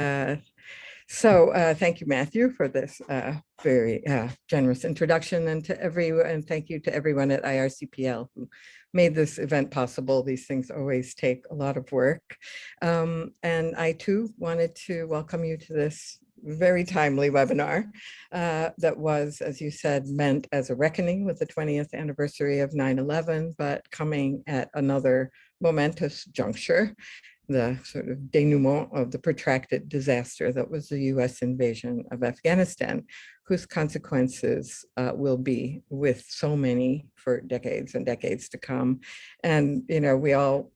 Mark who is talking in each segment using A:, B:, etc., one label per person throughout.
A: Thank you, Matthew, for this very generous introduction, and thank you to everyone at IRCPL who made this event possible. These things always take a lot of work. And I too wanted to welcome you to this very timely webinar that was, as you said, meant as a reckoning with the 20th anniversary of 9/11, but coming at another momentous juncture, the sort of denouement of the protracted disaster that was the US invasion of Afghanistan, whose consequences will be with so many for decades and decades to come. And, you know, we all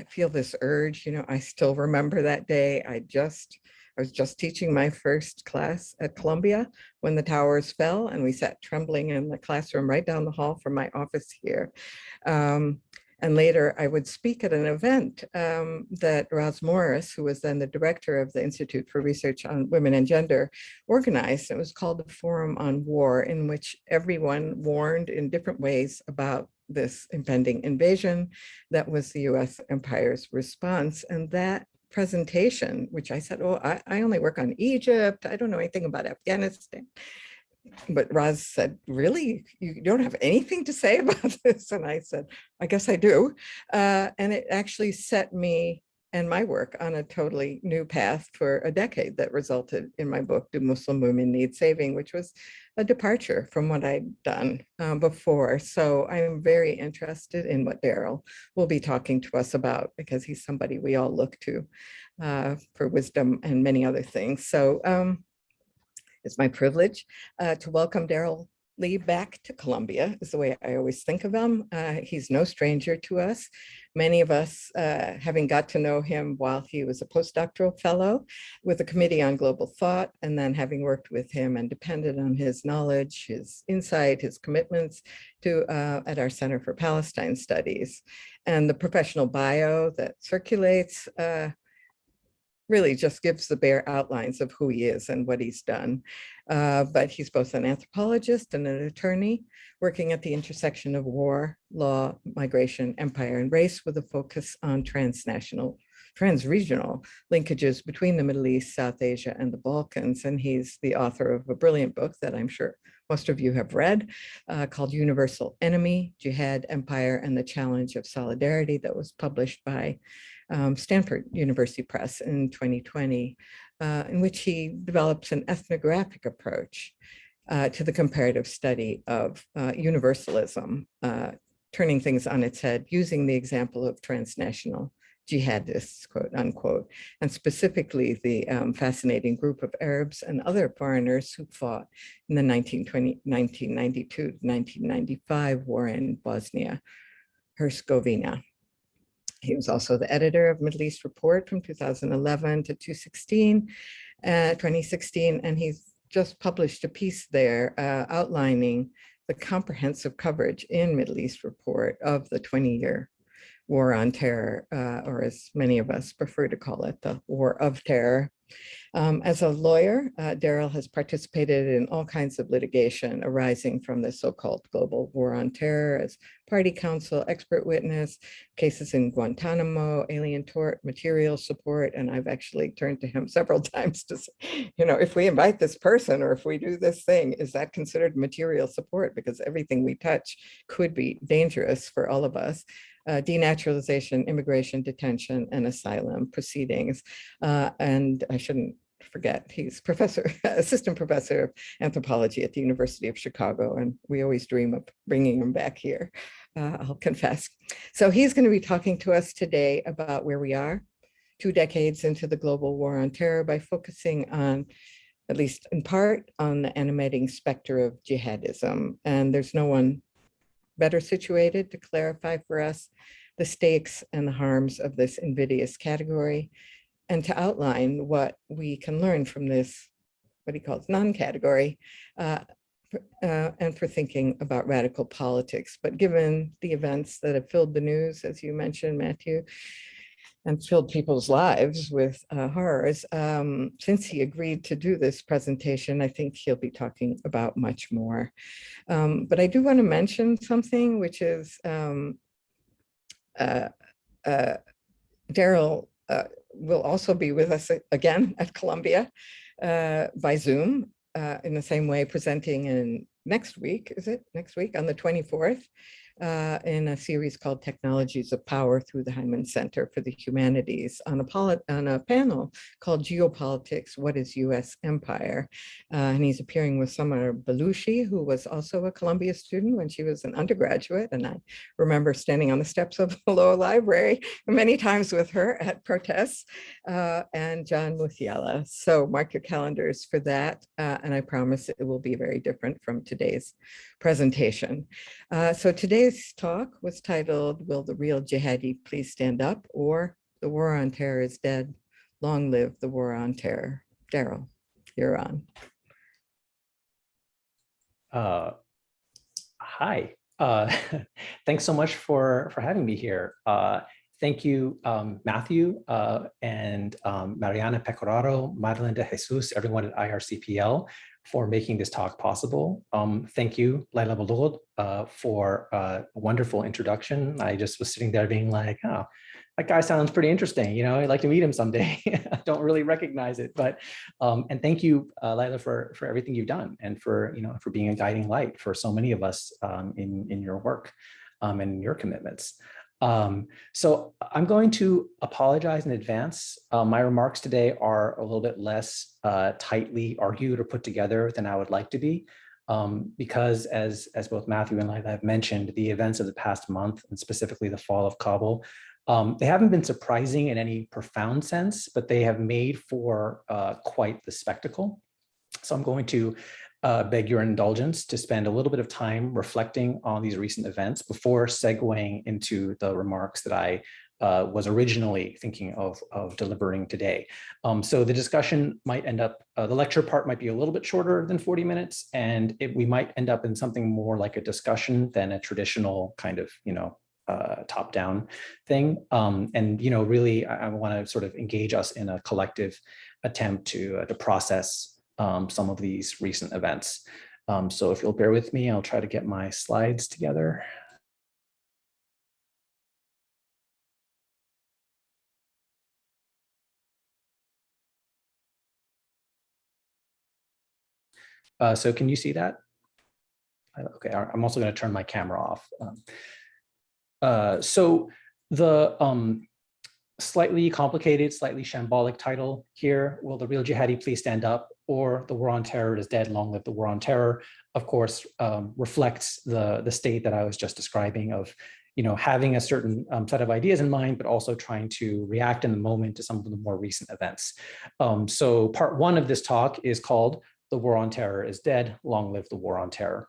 A: feel this urge, you know, I still remember that day. I was just teaching my first class at Columbia when the towers fell, and we sat trembling in the classroom right down the hall from my office here. And later I would speak at an event that Roz Morris, who was then the director of the Institute for Research on Women and Gender, organized. It was called the Forum on War, in which everyone warned in different ways about this impending invasion that was the US empire's response. And that presentation, which I said, oh, I only work on Egypt, I don't know anything about Afghanistan. But Roz said, really, you don't have anything to say about this? And I said, I guess I do. And it actually set me and my work on a totally new path for a decade that resulted in my book, Do Muslim Women Need Saving, which was a departure from what I'd done before. So I'm very interested in what Darryl will be talking to us about, because he's somebody we all look to for wisdom and many other things. So it's my privilege to welcome Darryl Li back to Columbia, is the way I always think of him. He's no stranger to us. Many of us having got to know him while he was a postdoctoral fellow with the Committee on Global Thought, and then having worked with him and depended on his knowledge, his insight, his commitments to at our Center for Palestine Studies. And the professional bio that circulates really just gives the bare outlines of who he is and what he's done. But he's both an anthropologist and an attorney working at the intersection of war, law, migration, empire, and race, with a focus on transregional linkages between the Middle East, South Asia, and the Balkans. And he's the author of a brilliant book that I'm sure most of you have read, called Universal Enemy, Jihad, Empire, and the Challenge of Solidarity, that was published by Stanford University Press in 2020, in which he develops an ethnographic approach to the comparative study of universalism, turning things on its head, using the example of transnational jihadists, quote unquote, and specifically the fascinating group of Arabs and other foreigners who fought in the 1992-1995 war in Bosnia-Herzegovina. He was also the editor of Middle East Report from 2011 to 2016, and he's just published a piece there outlining the comprehensive coverage in Middle East Report of the 20-year war on terror, or as many of us prefer to call it, the war of terror. As a lawyer, Darryl has participated in all kinds of litigation arising from the so-called global war on terror as party counsel, expert witness, cases in Guantanamo, alien tort, material support. And I've actually turned to him several times to say, you know, if we invite this person or if we do this thing, is that considered material support? Because everything we touch could be dangerous for all of us. Denaturalization, immigration, detention, and asylum proceedings. And I shouldn't forget, he's assistant professor of anthropology at the University of Chicago, and we always dream of bringing him back here, I'll confess. So he's going to be talking to us today about where we are 2 decades into the global war on terror, by focusing on, at least in part, on the animating specter of jihadism. And there's no one better situated to clarify for us the stakes and the harms of this invidious category, and to outline what we can learn from this, what he calls non-category, and for thinking about radical politics. But given the events that have filled the news, as you mentioned, Matthew, and filled people's lives with horrors, since he agreed to do this presentation, I think he'll be talking about much more. But I do want to mention something, which is Darryl will also be with us again at Columbia by Zoom in the same way, presenting in next week, is it next week on the 24th, in a series called Technologies of Power through the Hyman Center for the Humanities on a panel called Geopolitics, What is U.S. Empire? And he's appearing with Summer Belushi, who was also a Columbia student when she was an undergraduate. And I remember standing on the steps of the Law Library many times with her at protests, and John Musiala. So mark your calendars for that. And I promise it will be very different from today's presentation. So today's talk was titled, Will the Real Jihadi Please Stand Up? Or The War on Terror is Dead, Long Live the War on Terror. Darryl, you're on.
B: Hi, thanks so much for having me here. Thank you, Matthew and Mariana Pecoraro, Madeline de Jesus, everyone at IRCPL for making this talk possible. Thank you, Lila Abu-Lughod, for a wonderful introduction. I just was sitting there being like, oh, that guy sounds pretty interesting. You know, I'd like to meet him someday. I don't really recognize it, but, and thank you, Lila, for everything you've done and for, for being a guiding light for so many of us in your work and in your commitments. So I'm going to apologize in advance. My remarks today are a little bit less tightly argued or put together than I would like to be, because as both Matthew and Lila have mentioned, the events of the past month, and specifically the fall of Kabul, they haven't been surprising in any profound sense, but they have made for quite the spectacle. So I'm going to beg your indulgence to spend a little bit of time reflecting on these recent events before segueing into the remarks that I was originally thinking of delivering today. So the discussion might end up, the lecture part might be a little bit shorter than 40 minutes, and we might end up in something more like a discussion than a traditional kind of, top-down thing. And, really, I want to sort of engage us in a collective attempt to process some of these recent events. So if you'll bear with me, I'll try to get my slides together. So can you see that? Okay, I'm also going to turn my camera off. So the slightly complicated, slightly shambolic title here, Will the Real Jihadi Please Stand Up? Or The War on Terror is Dead, Long Live the War on Terror, of course, reflects the state that I was just describing of, having a certain set of ideas in mind, but also trying to react in the moment to some of the more recent events. So part one of this talk is called The War on Terror is Dead, Long Live the War on Terror.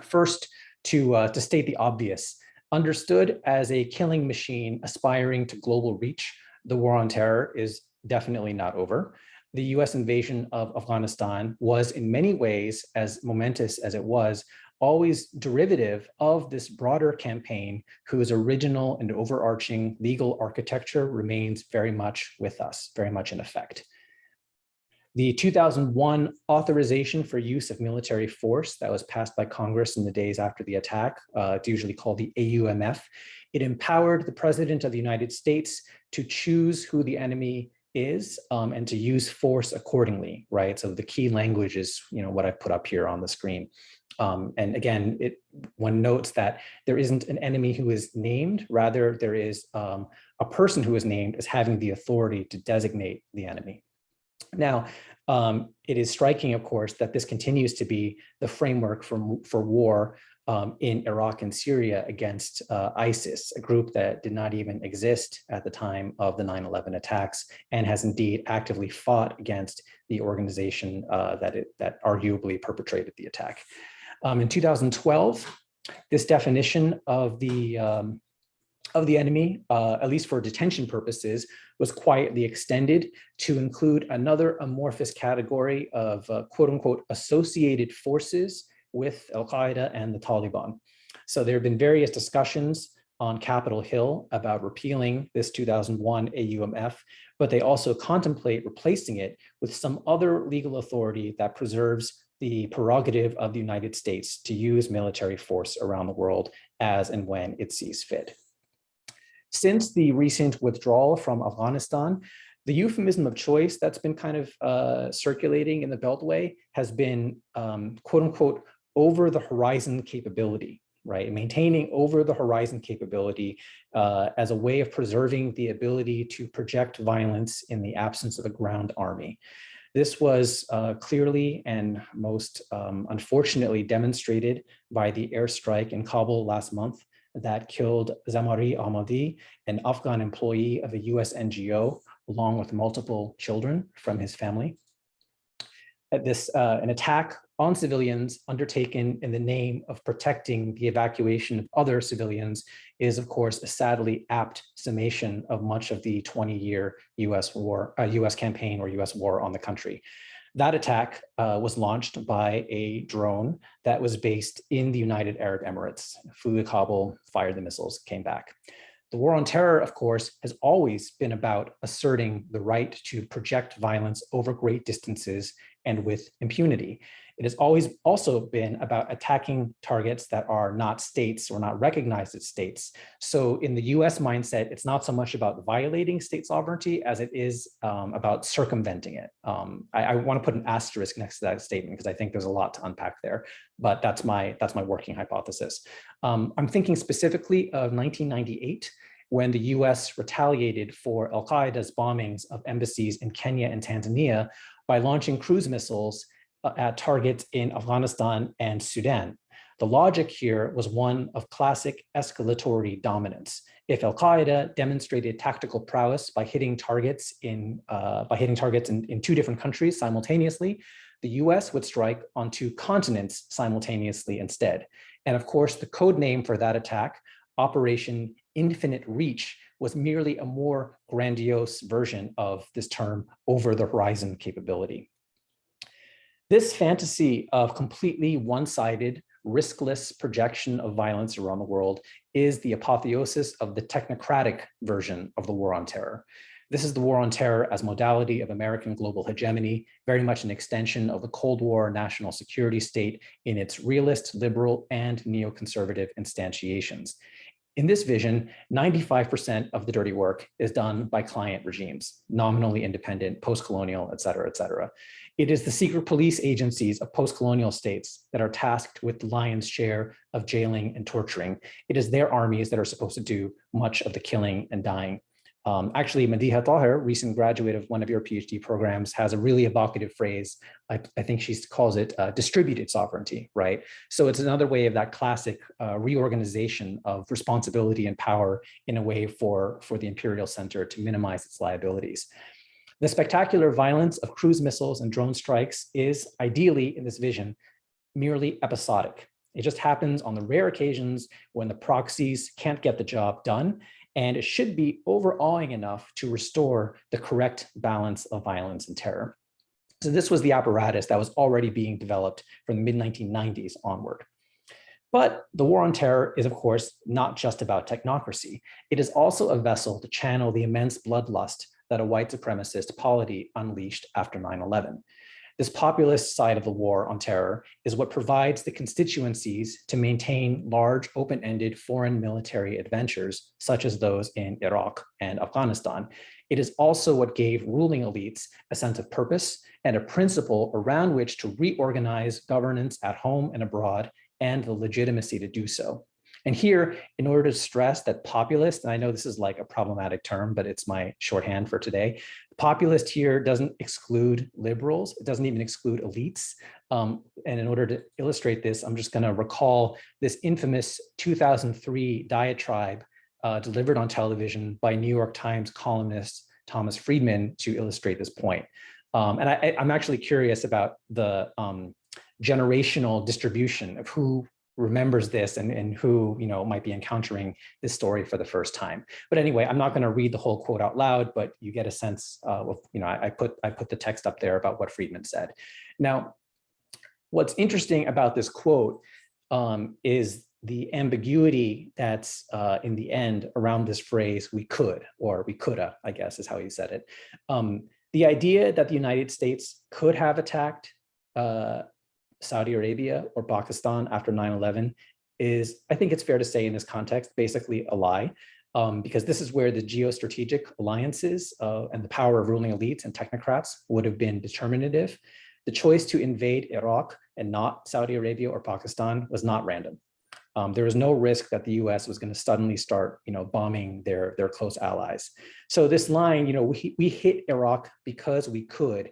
B: First, to state the obvious, understood as a killing machine aspiring to global reach, the war on terror is definitely not over. The US invasion of Afghanistan was in many ways, as momentous as it was, always derivative of this broader campaign whose original and overarching legal architecture remains very much with us, very much in effect. The 2001 authorization for use of military force that was passed by Congress in the days after the attack, it's usually called the AUMF, it empowered the President of the United States to choose who the enemy is and to use force accordingly, right? So the key language is, what I put up here on the screen. And again, one notes that there isn't an enemy who is named, rather there is a person who is named as having the authority to designate the enemy. Now, it is striking, of course, that this continues to be the framework for war in Iraq and Syria against ISIS, a group that did not even exist at the time of the 9/11 attacks and has indeed actively fought against the organization that arguably perpetrated the attack. In 2012, this definition of the enemy, at least for detention purposes, was quietly extended to include another amorphous category of quote unquote associated forces with Al-Qaeda and the Taliban. So there have been various discussions on Capitol Hill about repealing this 2001 AUMF, but they also contemplate replacing it with some other legal authority that preserves the prerogative of the United States to use military force around the world as and when it sees fit. Since the recent withdrawal from Afghanistan, the euphemism of choice that's been kind of circulating in the Beltway has been quote unquote over the horizon capability, right? Maintaining over the horizon capability as a way of preserving the ability to project violence in the absence of a ground army. This was clearly and most unfortunately demonstrated by the airstrike in Kabul last month that killed Zamari Ahmadi, an Afghan employee of a US NGO, along with multiple children from his family. An attack on civilians undertaken in the name of protecting the evacuation of other civilians is, of course, a sadly apt summation of much of the 20-year US campaign or US war on the country. That attack was launched by a drone that was based in the United Arab Emirates. Flew to Kabul, fired the missiles, came back. The war on terror, of course, has always been about asserting the right to project violence over great distances and with impunity. It has always also been about attacking targets that are not states or not recognized as states. So in the US mindset, it's not so much about violating state sovereignty as it is about circumventing it. I want to put an asterisk next to that statement because I think there's a lot to unpack there, but that's my working hypothesis. I'm thinking specifically of 1998, when the US retaliated for al-Qaeda's bombings of embassies in Kenya and Tanzania by launching cruise missiles at targets in Afghanistan and Sudan. The logic here was one of classic escalatory dominance. If al-Qaeda demonstrated tactical prowess by hitting targets in two different countries simultaneously, the US would strike on two continents simultaneously instead. And of course, the code name for that attack, Operation Infinite Reach, was merely a more grandiose version of this term over the horizon capability. This fantasy of completely one-sided, riskless projection of violence around the world is the apotheosis of the technocratic version of the war on terror. This is the war on terror as modality of American global hegemony, very much an extension of the Cold War national security state in its realist, liberal, and neoconservative instantiations. In this vision, 95% of the dirty work is done by client regimes, nominally independent, post-colonial, et cetera, et cetera. It is the secret police agencies of post-colonial states that are tasked with the lion's share of jailing and torturing. It is their armies that are supposed to do much of the killing and dying. Actually, Madiha Tahir, recent graduate of one of your PhD programs, has a really evocative phrase. I think she calls it distributed sovereignty, right? So it's another way of that classic reorganization of responsibility and power in a way for the imperial center to minimize its liabilities. The spectacular violence of cruise missiles and drone strikes is ideally, in this vision, merely episodic. It just happens on the rare occasions when the proxies can't get the job done, and it should be overawing enough to restore the correct balance of violence and terror. So this was the apparatus that was already being developed from the mid-1990s onward. But the war on terror is, of course, not just about technocracy. It is also a vessel to channel the immense bloodlust that a white supremacist polity unleashed after 9/11. This populist side of the war on terror is what provides the constituencies to maintain large, open-ended foreign military adventures, such as those in Iraq and Afghanistan. It is also what gave ruling elites a sense of purpose and a principle around which to reorganize governance at home and abroad, and the legitimacy to do so. And here, in order to stress that populist, and I know this is like a problematic term, but it's my shorthand for today, populist here doesn't exclude liberals, it doesn't even exclude elites. And in order to illustrate this, I'm just gonna recall this infamous 2003 diatribe delivered on television by New York Times columnist Thomas Friedman to illustrate this point. And I'm actually curious about the generational distribution of who remembers this and who might be encountering this story for the first time. But anyway, I'm not going to read the whole quote out loud, but you get a sense of, I put the text up there about what Friedman said. Now, what's interesting about this quote is the ambiguity that's in the end around this phrase, we could, or we coulda, I guess is how he said it. The idea that the United States could have attacked Saudi Arabia or Pakistan after 9/11 is, I think it's fair to say in this context, basically a lie. because this is where the geostrategic alliances and the power of ruling elites and technocrats would have been determinative. The choice to invade Iraq and not Saudi Arabia or Pakistan was not random. There was no risk that the US was going to suddenly start, bombing their close allies. So this line, we hit Iraq because we could,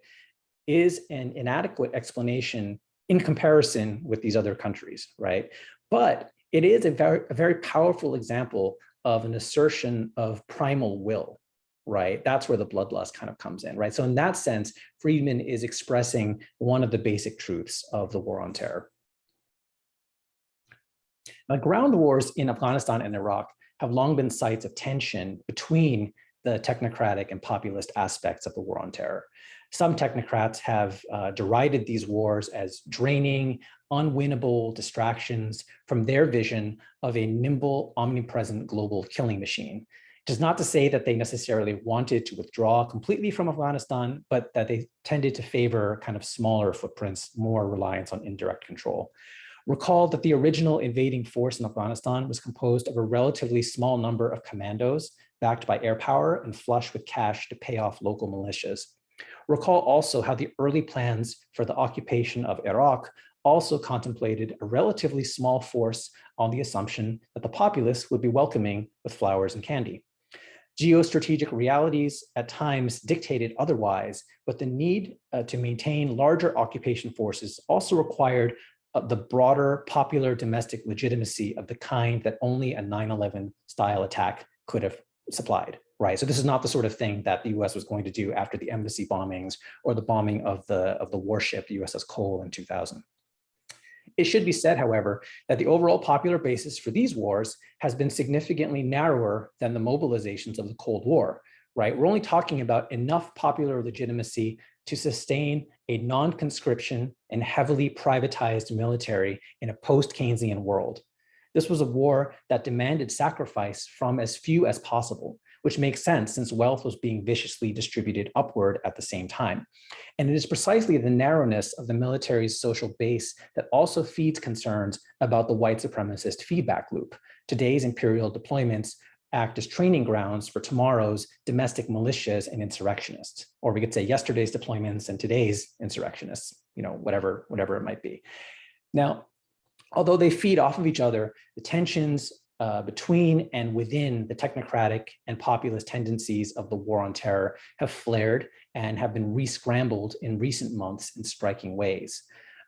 B: is an inadequate explanation in comparison with these other countries, right? But it is a very powerful example of an assertion of primal will, right? That's where the bloodlust kind of comes in, right? So in that sense, Friedman is expressing one of the basic truths of the war on terror. Now, ground wars in Afghanistan and Iraq have long been sites of tension between the technocratic and populist aspects of the war on terror. Some technocrats have derided these wars as draining, unwinnable distractions from their vision of a nimble, omnipresent global killing machine. It is not to say that they necessarily wanted to withdraw completely from Afghanistan, but that they tended to favor kind of smaller footprints, more reliance on indirect control. Recall that the original invading force in Afghanistan was composed of a relatively small number of commandos backed by air power and flush with cash to pay off local militias. Recall also how the early plans for the occupation of Iraq also contemplated a relatively small force on the assumption that the populace would be welcoming with flowers and candy. Geostrategic realities at times dictated otherwise, but the need to maintain larger occupation forces also required the broader popular domestic legitimacy of the kind that only a 9/11 style attack could have supplied, right? So this is not the sort of thing that the US was going to do after the embassy bombings or the bombing of the warship USS Cole in 2000. It should be said, however, that the overall popular basis for these wars has been significantly narrower than the mobilizations of the Cold War, right? We're only talking about enough popular legitimacy to sustain a non-conscription and heavily privatized military in a post-Keynesian world. This was a war that demanded sacrifice from as few as possible, which makes sense since wealth was being viciously distributed upward at the same time. And it is precisely the narrowness of the military's social base that also feeds concerns about the white supremacist feedback loop. Today's imperial deployments act as training grounds for tomorrow's domestic militias and insurrectionists, or we could say yesterday's deployments and today's insurrectionists, whatever it might be. Now, although they feed off of each other, the tensions between and within the technocratic and populist tendencies of the war on terror have flared and have been re-scrambled in recent months in striking ways.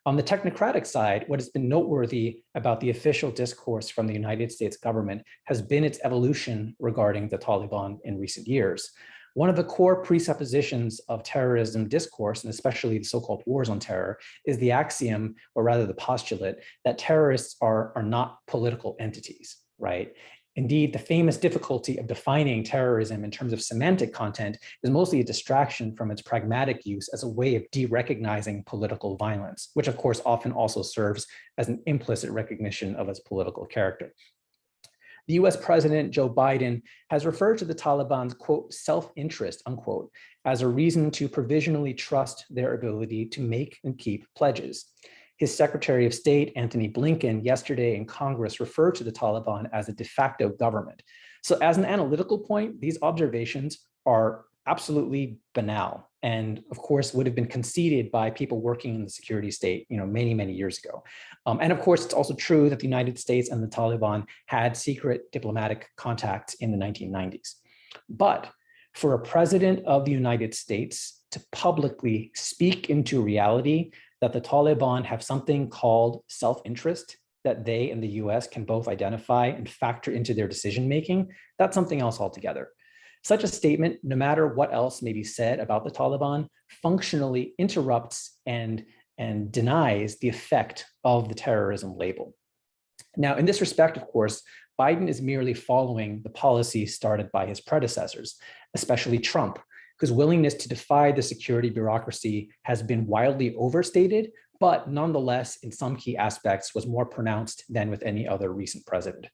B: On the technocratic side, what has been noteworthy about the official discourse from the United States government has been its evolution regarding the Taliban in recent years. One of the core presuppositions of terrorism discourse, and especially the so-called wars on terror, is the axiom, or rather the postulate, that terrorists are not political entities, right? Indeed, the famous difficulty of defining terrorism in terms of semantic content is mostly a distraction from its pragmatic use as a way of de-recognizing political violence, which of course often also serves as an implicit recognition of its political character. The US President Joe Biden has referred to the Taliban's, quote, self-interest, unquote, as a reason to provisionally trust their ability to make and keep pledges. His Secretary of State, Anthony Blinken, yesterday in Congress referred to the Taliban as a de facto government. So as an analytical point, these observations are absolutely banal and of course would have been conceded by people working in the security state, many, many years ago. And of course, it's also true that the United States and the Taliban had secret diplomatic contacts in the 1990s. But for a president of the United States to publicly speak into reality that the Taliban have something called self-interest that they and the US can both identify and factor into their decision-making, that's something else altogether. Such a statement, no matter what else may be said about the Taliban, functionally interrupts and denies the effect of the terrorism label. Now, in this respect, of course, Biden is merely following the policy started by his predecessors, especially Trump, whose willingness to defy the security bureaucracy has been wildly overstated, but nonetheless, in some key aspects, was more pronounced than with any other recent president.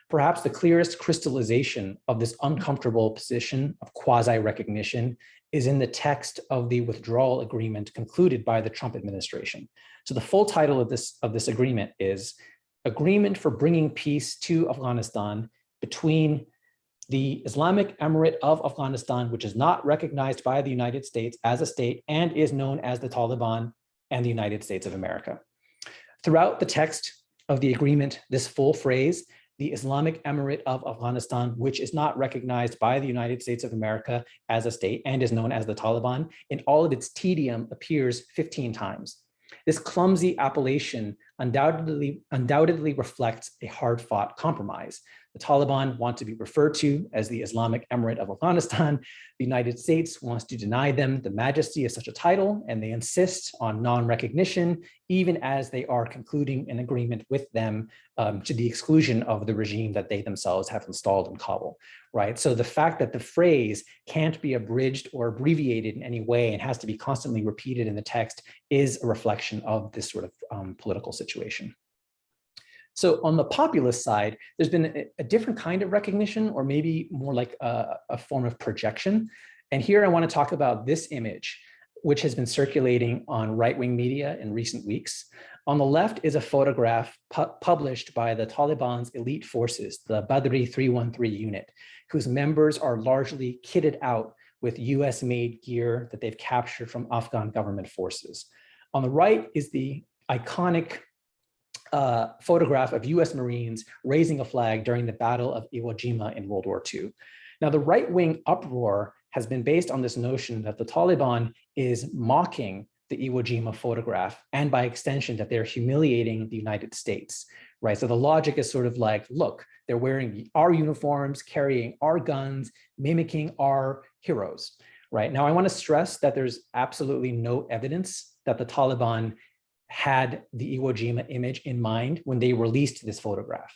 B: Perhaps the clearest crystallization of this uncomfortable position of quasi-recognition is in the text of the withdrawal agreement concluded by the Trump administration. So the full title of this agreement is Agreement for Bringing Peace to Afghanistan between the Islamic Emirate of Afghanistan, which is not recognized by the United States as a state and is known as the Taliban and the United States of America. Throughout the text of the agreement, this full phrase, the Islamic Emirate of Afghanistan, which is not recognized by the United States of America as a state and is known as the Taliban, in all of its tedium appears 15 times. This clumsy appellation undoubtedly reflects a hard-fought compromise. The Taliban want to be referred to as the Islamic Emirate of Afghanistan. The United States wants to deny them the majesty of such a title, and they insist on non-recognition, even as they are concluding an agreement with them to the exclusion of the regime that they themselves have installed in Kabul, right? So the fact that the phrase can't be abridged or abbreviated in any way and has to be constantly repeated in the text is a reflection of this sort of political situation. So on the populist side, there's been a different kind of recognition, or maybe more like a form of projection. And here I want to talk about this image, which has been circulating on right-wing media in recent weeks. On the left is a photograph published by the Taliban's elite forces, the Badri 313 unit, whose members are largely kitted out with US-made gear that they've captured from Afghan government forces. On the right is the iconic photograph of US Marines raising a flag during the Battle of Iwo Jima in World War II. Now, the right-wing uproar has been based on this notion that the Taliban is mocking the Iwo Jima photograph, and by extension, that they're humiliating the United States, right? So the logic is sort of like, look, they're wearing our uniforms, carrying our guns, mimicking our heroes, right? Now, I want to stress that there's absolutely no evidence that the Taliban had the Iwo Jima image in mind when they released this photograph,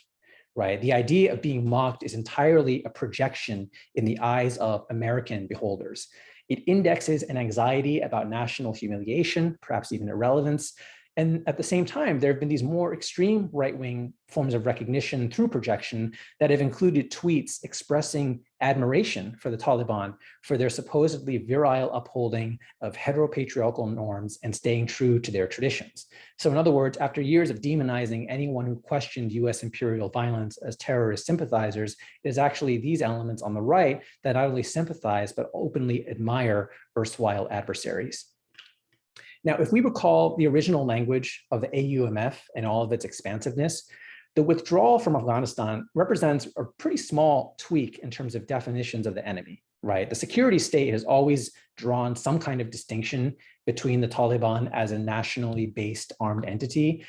B: right? The idea of being mocked is entirely a projection in the eyes of American beholders. It indexes an anxiety about national humiliation, perhaps even irrelevance. And at the same time, there have been these more extreme right-wing forms of recognition through projection that have included tweets expressing admiration for the Taliban for their supposedly virile upholding of heteropatriarchal norms and staying true to their traditions. So in other words, after years of demonizing anyone who questioned US imperial violence as terrorist sympathizers, it is actually these elements on the right that not only sympathize, but openly admire erstwhile adversaries. Now, if we recall the original language of the AUMF and all of its expansiveness, the withdrawal from Afghanistan represents a pretty small tweak in terms of definitions of the enemy, right? The security state has always drawn some kind of distinction between the Taliban as a nationally based armed entity,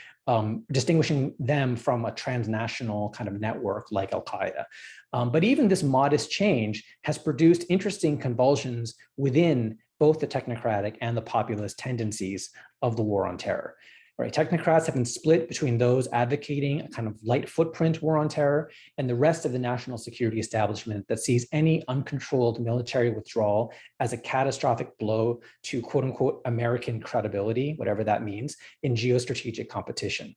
B: distinguishing them from a transnational kind of network like Al-Qaeda. But even this modest change has produced interesting convulsions within both the technocratic and the populist tendencies of the war on terror. Right? Technocrats have been split between those advocating a kind of light footprint war on terror and the rest of the national security establishment that sees any uncontrolled military withdrawal as a catastrophic blow to quote unquote American credibility, whatever that means, in geostrategic competition.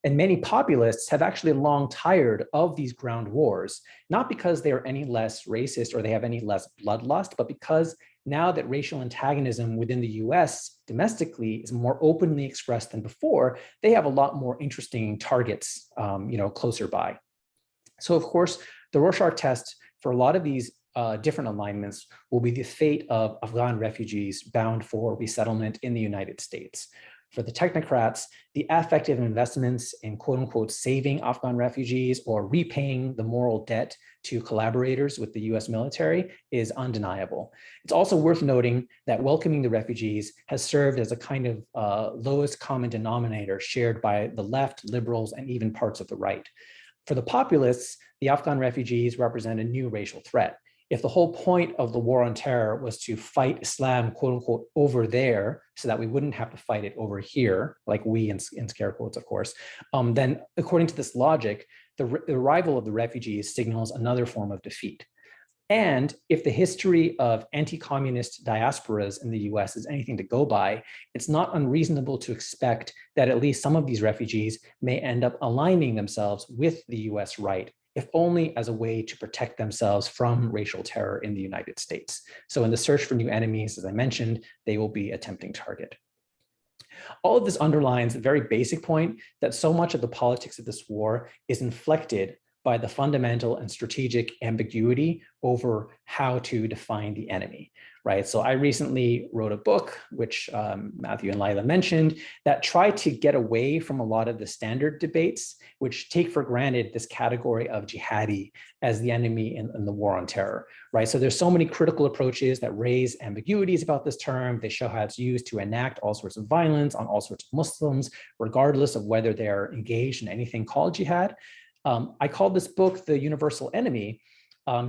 B: And many populists have actually long tired of these ground wars, not because they are any less racist or they have any less bloodlust, but because now that racial antagonism within the US domestically is more openly expressed than before, they have a lot more interesting targets closer by. So of course, the Rorschach test for a lot of these different alignments will be the fate of Afghan refugees bound for resettlement in the United States. For the technocrats, the affective investments in quote unquote saving Afghan refugees or repaying the moral debt to collaborators with the US military is undeniable. It's also worth noting that welcoming the refugees has served as a kind of lowest common denominator shared by the left, liberals, and even parts of the right. For the populists, the Afghan refugees represent a new racial threat. If the whole point of the war on terror was to fight Islam, quote unquote, over there, so that we wouldn't have to fight it over here, like we in scare quotes, of course, then according to this logic, the arrival of the refugees signals another form of defeat. And if the history of anti-communist diasporas in the US is anything to go by, it's not unreasonable to expect that at least some of these refugees may end up aligning themselves with the US right, if only as a way to protect themselves from racial terror in the United States. So in the search for new enemies, as I mentioned, they will be a tempting target. All of this underlines the very basic point that so much of the politics of this war is inflected by the fundamental and strategic ambiguity over how to define the enemy, right? So I recently wrote a book, which Matthew and Lila mentioned, that tried to get away from a lot of the standard debates, which take for granted this category of jihadi as the enemy in the war on terror, right? So there's so many critical approaches that raise ambiguities about this term. They show how it's used to enact all sorts of violence on all sorts of Muslims, regardless of whether they're engaged in anything called jihad. I called this book The Universal Enemy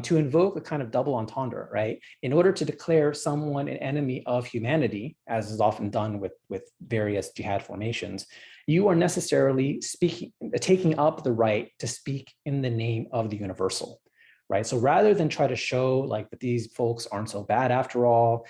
B: to invoke a kind of double entendre, right? In order to declare someone an enemy of humanity, as is often done with various jihad formations, you are necessarily taking up the right to speak in the name of the universal, right? So rather than try to show like that these folks aren't so bad after all,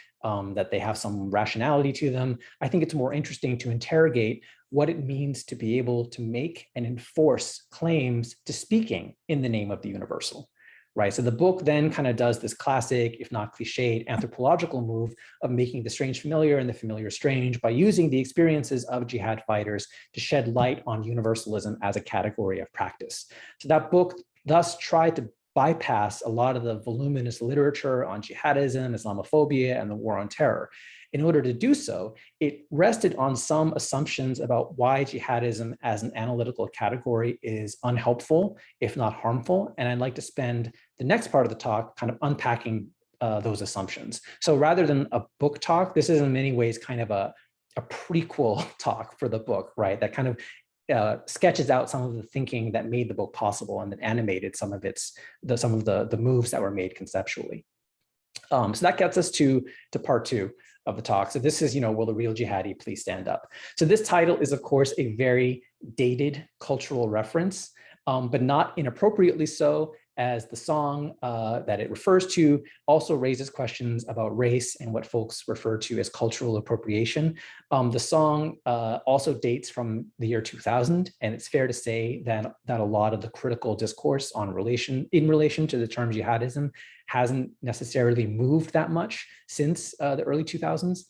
B: that they have some rationality to them, I think it's more interesting to interrogate what it means to be able to make and enforce claims to speaking in the name of the universal, right? So the book then kind of does this classic, if not cliched, anthropological move of making the strange familiar and the familiar strange by using the experiences of jihad fighters to shed light on universalism as a category of practice. So that book thus tried to bypass a lot of the voluminous literature on jihadism, Islamophobia, and the war on terror. In order to do so, it rested on some assumptions about why jihadism as an analytical category is unhelpful, if not harmful. And I'd like to spend the next part of the talk kind of unpacking those assumptions. So rather than a book talk, this is in many ways kind of a prequel talk for the book, right? That kind of sketches out some of the thinking that made the book possible and that animated some of the moves that were made conceptually. So that gets us to part two of the talk. So this is, will the real jihadi please stand up? So this title is, of course, a very dated cultural reference, but not inappropriately so, as the song that it refers to also raises questions about race and what folks refer to as cultural appropriation. The song also dates from the year 2000, and it's fair to say that a lot of the critical discourse in relation to the term jihadism hasn't necessarily moved that much since the early 2000s.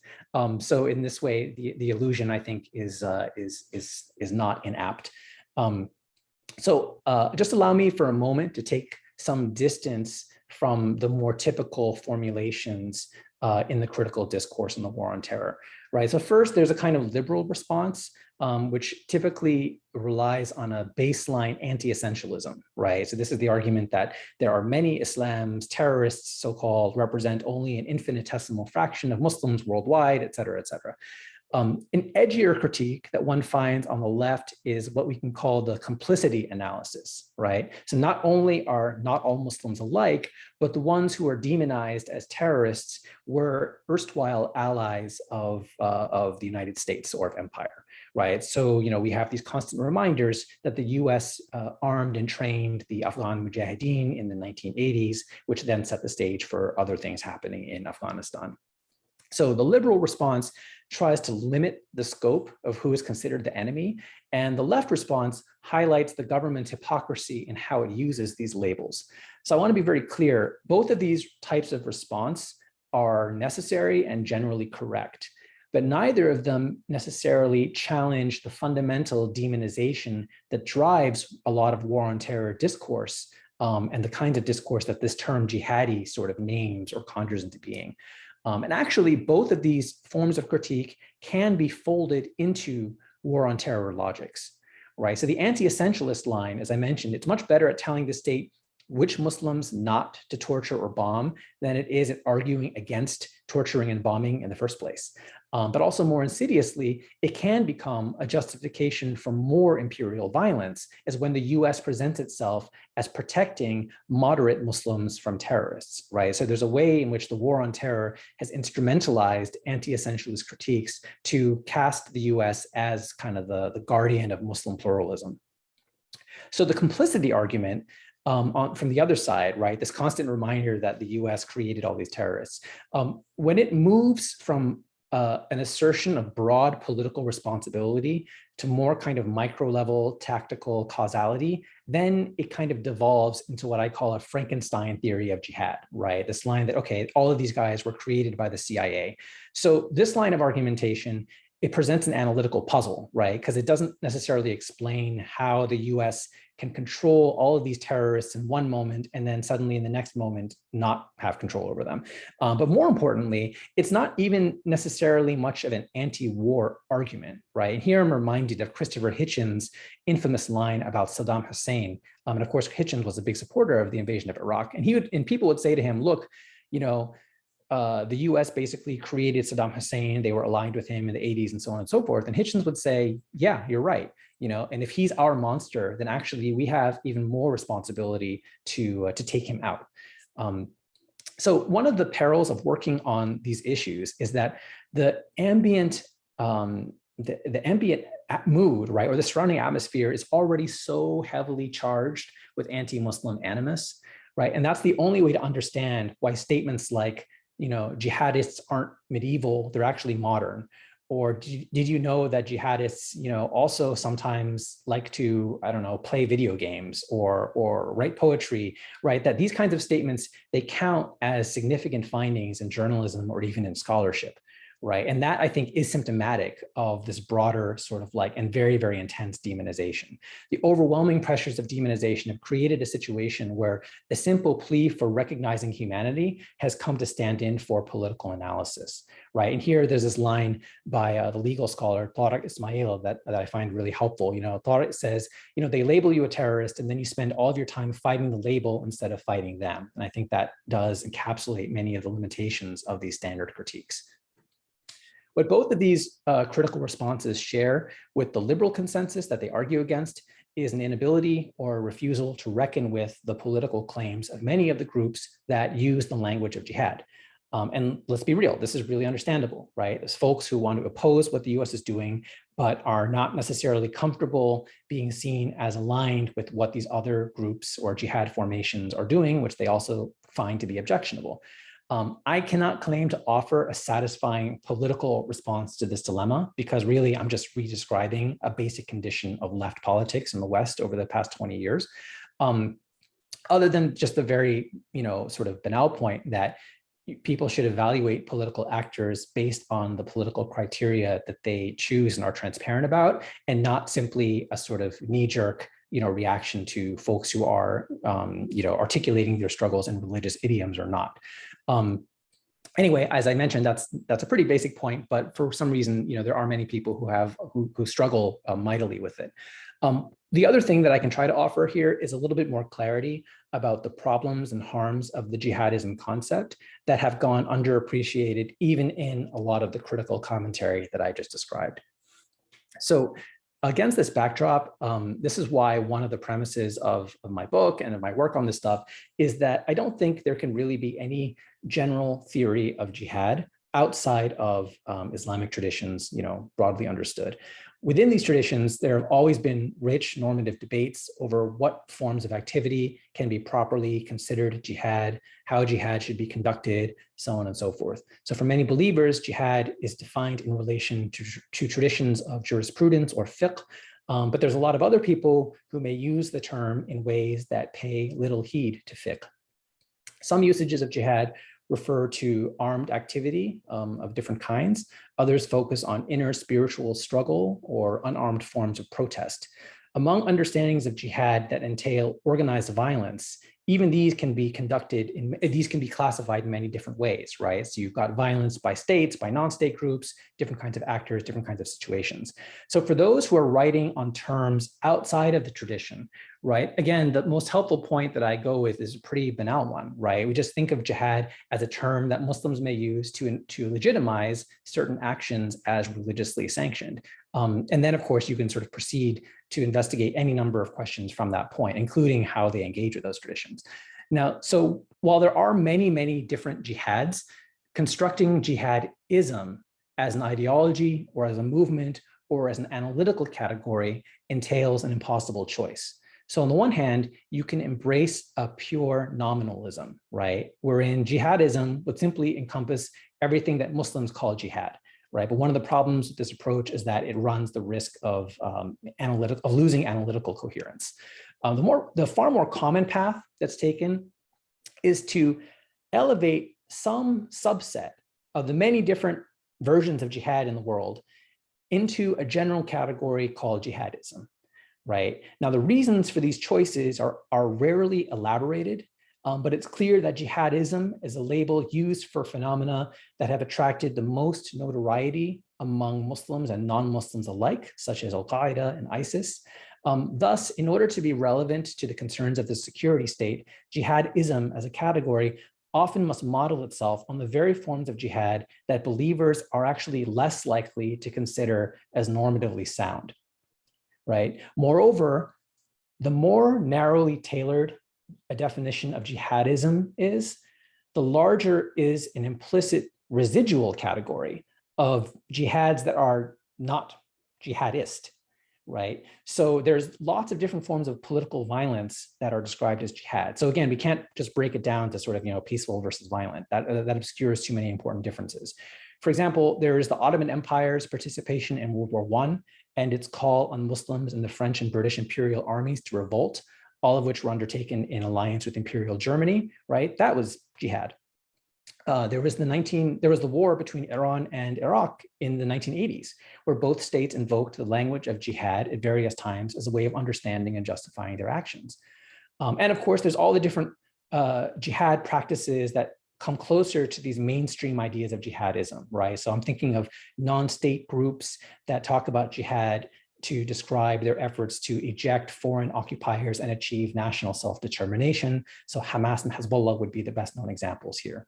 B: So in this way, the illusion, I think, is not inapt. So just allow me for a moment to take some distance from the more typical formulations in the critical discourse in the war on terror, right? So first, there's a kind of liberal response, which typically relies on a baseline anti-essentialism, right? So this is the argument that there are many Islams, terrorists, so-called, represent only an infinitesimal fraction of Muslims worldwide, et cetera, et cetera. An edgier critique that one finds on the left is what we can call the complicity analysis, right? So not only are not all Muslims alike, but the ones who are demonized as terrorists were erstwhile allies of the United States or of empire, right? So, we have these constant reminders that the US armed and trained the Afghan Mujahideen in the 1980s, which then set the stage for other things happening in Afghanistan. So the liberal response tries to limit the scope of who is considered the enemy, and the left response highlights the government's hypocrisy in how it uses these labels. So I want to be very clear, both of these types of response are necessary and generally correct, but neither of them necessarily challenge the fundamental demonization that drives a lot of war on terror discourse and the kinds of discourse that this term jihadi sort of names or conjures into being. And actually, both of these forms of critique can be folded into war on terror logics, right? So the anti-essentialist line, as I mentioned, it's much better at telling the state which Muslims not to torture or bomb than it is at arguing against torturing and bombing in the first place. But also more insidiously, it can become a justification for more imperial violence as when the US presents itself as protecting moderate Muslims from terrorists, right? So there's a way in which the war on terror has instrumentalized anti-essentialist critiques to cast the US as kind of the guardian of Muslim pluralism. So the complicity argument from the other side, right, this constant reminder that the US created all these terrorists, when it moves from an assertion of broad political responsibility to more kind of micro level tactical causality, then it kind of devolves into what I call a Frankenstein theory of jihad, right? This line that, okay, all of these guys were created by the CIA. So this line of argumentation it presents an analytical puzzle, right? Because it doesn't necessarily explain how the US can control all of these terrorists in one moment and then suddenly in the next moment not have control over them. But more importantly, it's not even necessarily much of an anti-war argument, right? And here I'm reminded of Christopher Hitchens' infamous line about Saddam Hussein. And of course, Hitchens was a big supporter of the invasion of Iraq. And people would say to him, look, the US basically created Saddam Hussein. They were aligned with him in the 80s and so on and so forth. And Hitchens would say, yeah, you're right. And if he's our monster, then actually we have even more responsibility to take him out. So one of the perils of working on these issues is that the ambient mood, right, or the surrounding atmosphere is already so heavily charged with anti-Muslim animus, right? And that's the only way to understand why statements like, jihadists aren't medieval, they're actually modern. Or did you know that jihadists, also sometimes like to, play video games or write poetry, right? That these kinds of statements, they count as significant findings in journalism or even in scholarship, right? And that, I think, is symptomatic of this broader sort of and very, very intense demonization. The overwhelming pressures of demonization have created a situation where a simple plea for recognizing humanity has come to stand in for political analysis, right? And here there's this line by the legal scholar, Tariq Ismail, that I find really helpful. Tariq says, they label you a terrorist and then you spend all of your time fighting the label instead of fighting them. And I think that does encapsulate many of the limitations of these standard critiques. What both of these critical responses share with the liberal consensus that they argue against is an inability or a refusal to reckon with the political claims of many of the groups that use the language of jihad. And let's be real, this is really understandable, right? There's folks who want to oppose what the US is doing, but are not necessarily comfortable being seen as aligned with what these other groups or jihad formations are doing, which they also find to be objectionable. I cannot claim to offer a satisfying political response to this dilemma because really I'm just redescribing a basic condition of left politics in the West over the past 20 years. Other than just the very, sort of banal point that people should evaluate political actors based on the political criteria that they choose and are transparent about, and not simply a sort of knee-jerk reaction to folks who are articulating their struggles in religious idioms or not. Anyway, as I mentioned, that's a pretty basic point, but for some reason, there are many people who struggle mightily with it. The other thing that I can try to offer here is a little bit more clarity about the problems and harms of the jihadism concept that have gone underappreciated even in a lot of the critical commentary that I just described. So against this backdrop, this is why one of the premises of my book and of my work on this stuff is that I don't think there can really be any general theory of jihad outside of Islamic traditions, broadly understood. Within these traditions, there have always been rich normative debates over what forms of activity can be properly considered jihad, how jihad should be conducted, so on and so forth. So for many believers, jihad is defined in relation to traditions of jurisprudence or fiqh, but there's a lot of other people who may use the term in ways that pay little heed to fiqh. Some usages of jihad refer to armed activity of different kinds. Others focus on inner spiritual struggle or unarmed forms of protest. Among understandings of jihad that entail organized violence, even these can be classified in many different ways, right? So you've got violence by states, by non-state groups, different kinds of actors, different kinds of situations. So for those who are writing on terms outside of the tradition, right? Again, the most helpful point that I go with is a pretty banal one, right? We just think of jihad as a term that Muslims may use to legitimize certain actions as religiously sanctioned. And then, of course, you can sort of proceed to investigate any number of questions from that point, including how they engage with those traditions. Now, so while there are many, many different jihads, constructing jihadism as an ideology or as a movement or as an analytical category entails an impossible choice. So on the one hand, you can embrace a pure nominalism, right? Wherein jihadism would simply encompass everything that Muslims call jihad, right? But one of the problems with this approach is that it runs the risk of losing analytical coherence. The far more common path that's taken is to elevate some subset of the many different versions of jihad in the world into a general category called jihadism, right? Now, the reasons for these choices are rarely elaborated, but it's clear that jihadism is a label used for phenomena that have attracted the most notoriety among Muslims and non-Muslims alike, such as Al-Qaeda and ISIS. Thus, in order to be relevant to the concerns of the security state, jihadism as a category often must model itself on the very forms of jihad that believers are actually less likely to consider as normatively sound, right? Moreover, the more narrowly tailored a definition of jihadism is, the larger is an implicit residual category of jihads that are not jihadist, right? So there's lots of different forms of political violence that are described as jihad. So again, we can't just break it down to sort of, peaceful versus violent. That obscures too many important differences. For example, there is the Ottoman Empire's participation in World War I and its call on Muslims and the French and British imperial armies to revolt, all of which were undertaken in alliance with Imperial Germany, right? That was jihad. There was the war between Iran and Iraq in the 1980s, where both states invoked the language of jihad at various times as a way of understanding and justifying their actions. And of course, there's all the different jihad practices that come closer to these mainstream ideas of jihadism, right? So I'm thinking of non-state groups that talk about jihad to describe their efforts to eject foreign occupiers and achieve national self-determination. So Hamas and Hezbollah would be the best known examples here.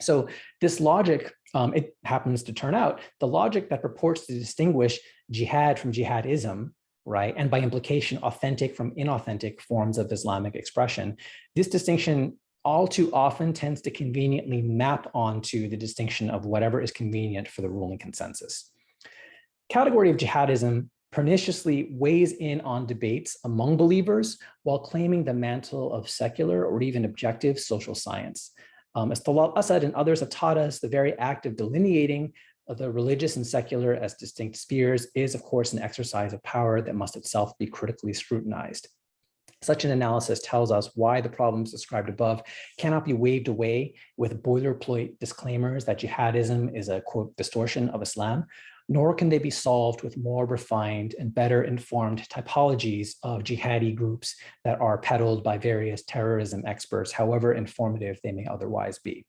B: So this logic, it happens to turn out, the logic that purports to distinguish jihad from jihadism, right, and by implication, authentic from inauthentic forms of Islamic expression, this distinction all too often tends to conveniently map onto the distinction of whatever is convenient for the ruling consensus. Category of jihadism perniciously weighs in on debates among believers while claiming the mantle of secular or even objective social science. As Talal Asad and others have taught us, the very act of delineating the religious and secular as distinct spheres is, of course, an exercise of power that must itself be critically scrutinized. Such an analysis tells us why the problems described above cannot be waved away with boilerplate disclaimers that jihadism is a, quote, distortion of Islam, nor can they be solved with more refined and better informed typologies of jihadi groups that are peddled by various terrorism experts, however informative they may otherwise be.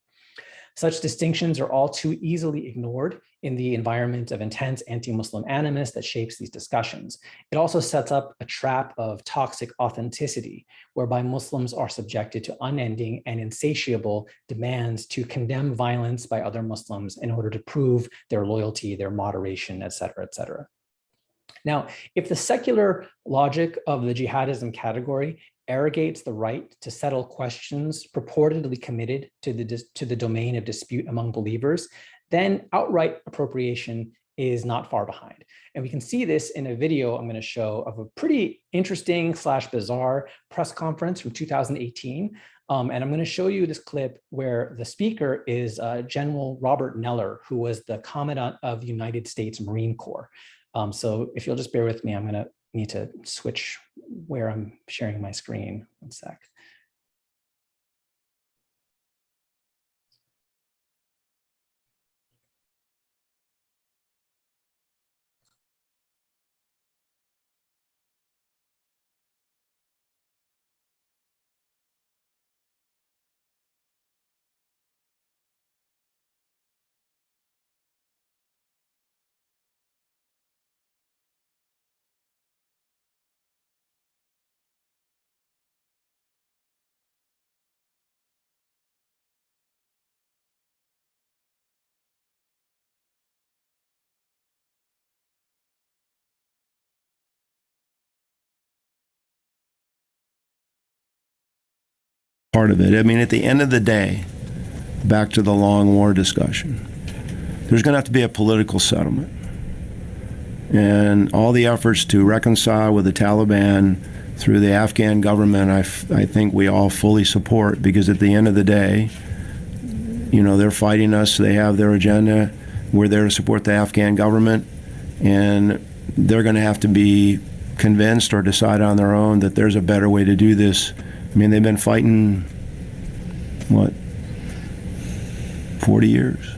B: Such distinctions are all too easily ignored in the environment of intense anti-Muslim animus that shapes these discussions. It also sets up a trap of toxic authenticity, whereby Muslims are subjected to unending and insatiable demands to condemn violence by other Muslims in order to prove their loyalty, their moderation, et cetera, et cetera. Now, if the secular logic of the jihadism category arrogates the right to settle questions purportedly committed to the domain of dispute among believers, then outright appropriation is not far behind. And we can see this in a video I'm going to show of a pretty interesting / bizarre press conference from 2018. And I'm going to show you this clip where the speaker is General Robert Neller, who was the Commandant of the United States Marine Corps. So if you'll just bear with me, I'm going to need to switch where I'm sharing my screen. One sec.
C: Part of it. I mean, at the end of the day, back to the long war discussion, there's going to have to be a political settlement. And all the efforts to reconcile with the Taliban through the Afghan government, I think we all fully support, because at the end of the day, they're fighting us, they have their agenda, we're there to support the Afghan government, and they're going to have to be convinced or decide on their own that there's a better way to do this. I mean, they've been fighting, what, 40 years?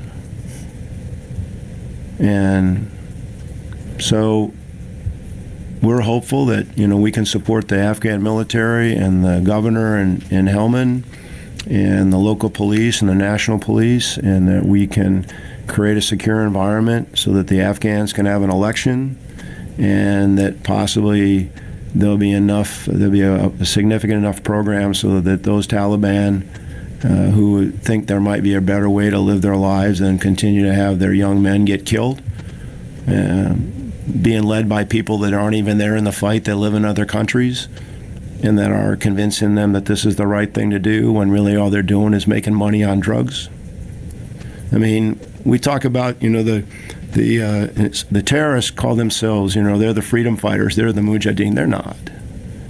C: And So we're hopeful that, we can support the Afghan military and the governor in Helmand and the local police and the national police, and that we can create a secure environment so that the Afghans can have an election, and that possibly there'll be a significant enough program so that those Taliban who think there might be a better way to live their lives than continue to have their young men get killed, being led by people that aren't even there in the fight, that live in other countries, and that are convincing them that this is the right thing to do when really all they're doing is making money on drugs. I mean, we talk about, the terrorists call themselves, they're the freedom fighters, they're the mujahideen. They're not.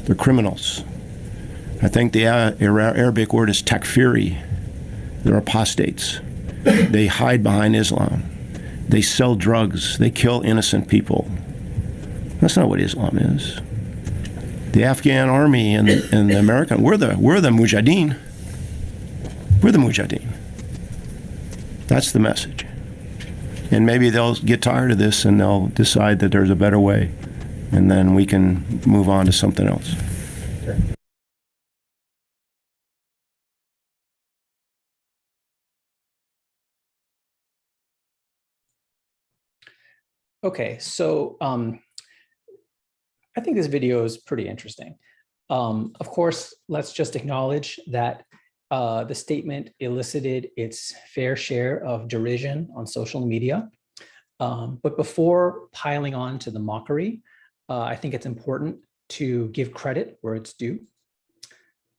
C: They're criminals. I think the Arabic word is takfiri. They're apostates. They hide behind Islam. They sell drugs. They kill innocent people. That's not what Islam is. The Afghan army and the American, we're the mujahideen. We're the mujahideen. That's the message. And maybe they'll get tired of this and they'll decide that there's a better way, and then we can move on to something else.
B: Sure. Okay, so I think this video is pretty interesting. Of course, let's just acknowledge that the statement elicited its fair share of derision on social media. But before piling on to the mockery, I think it's important to give credit where it's due.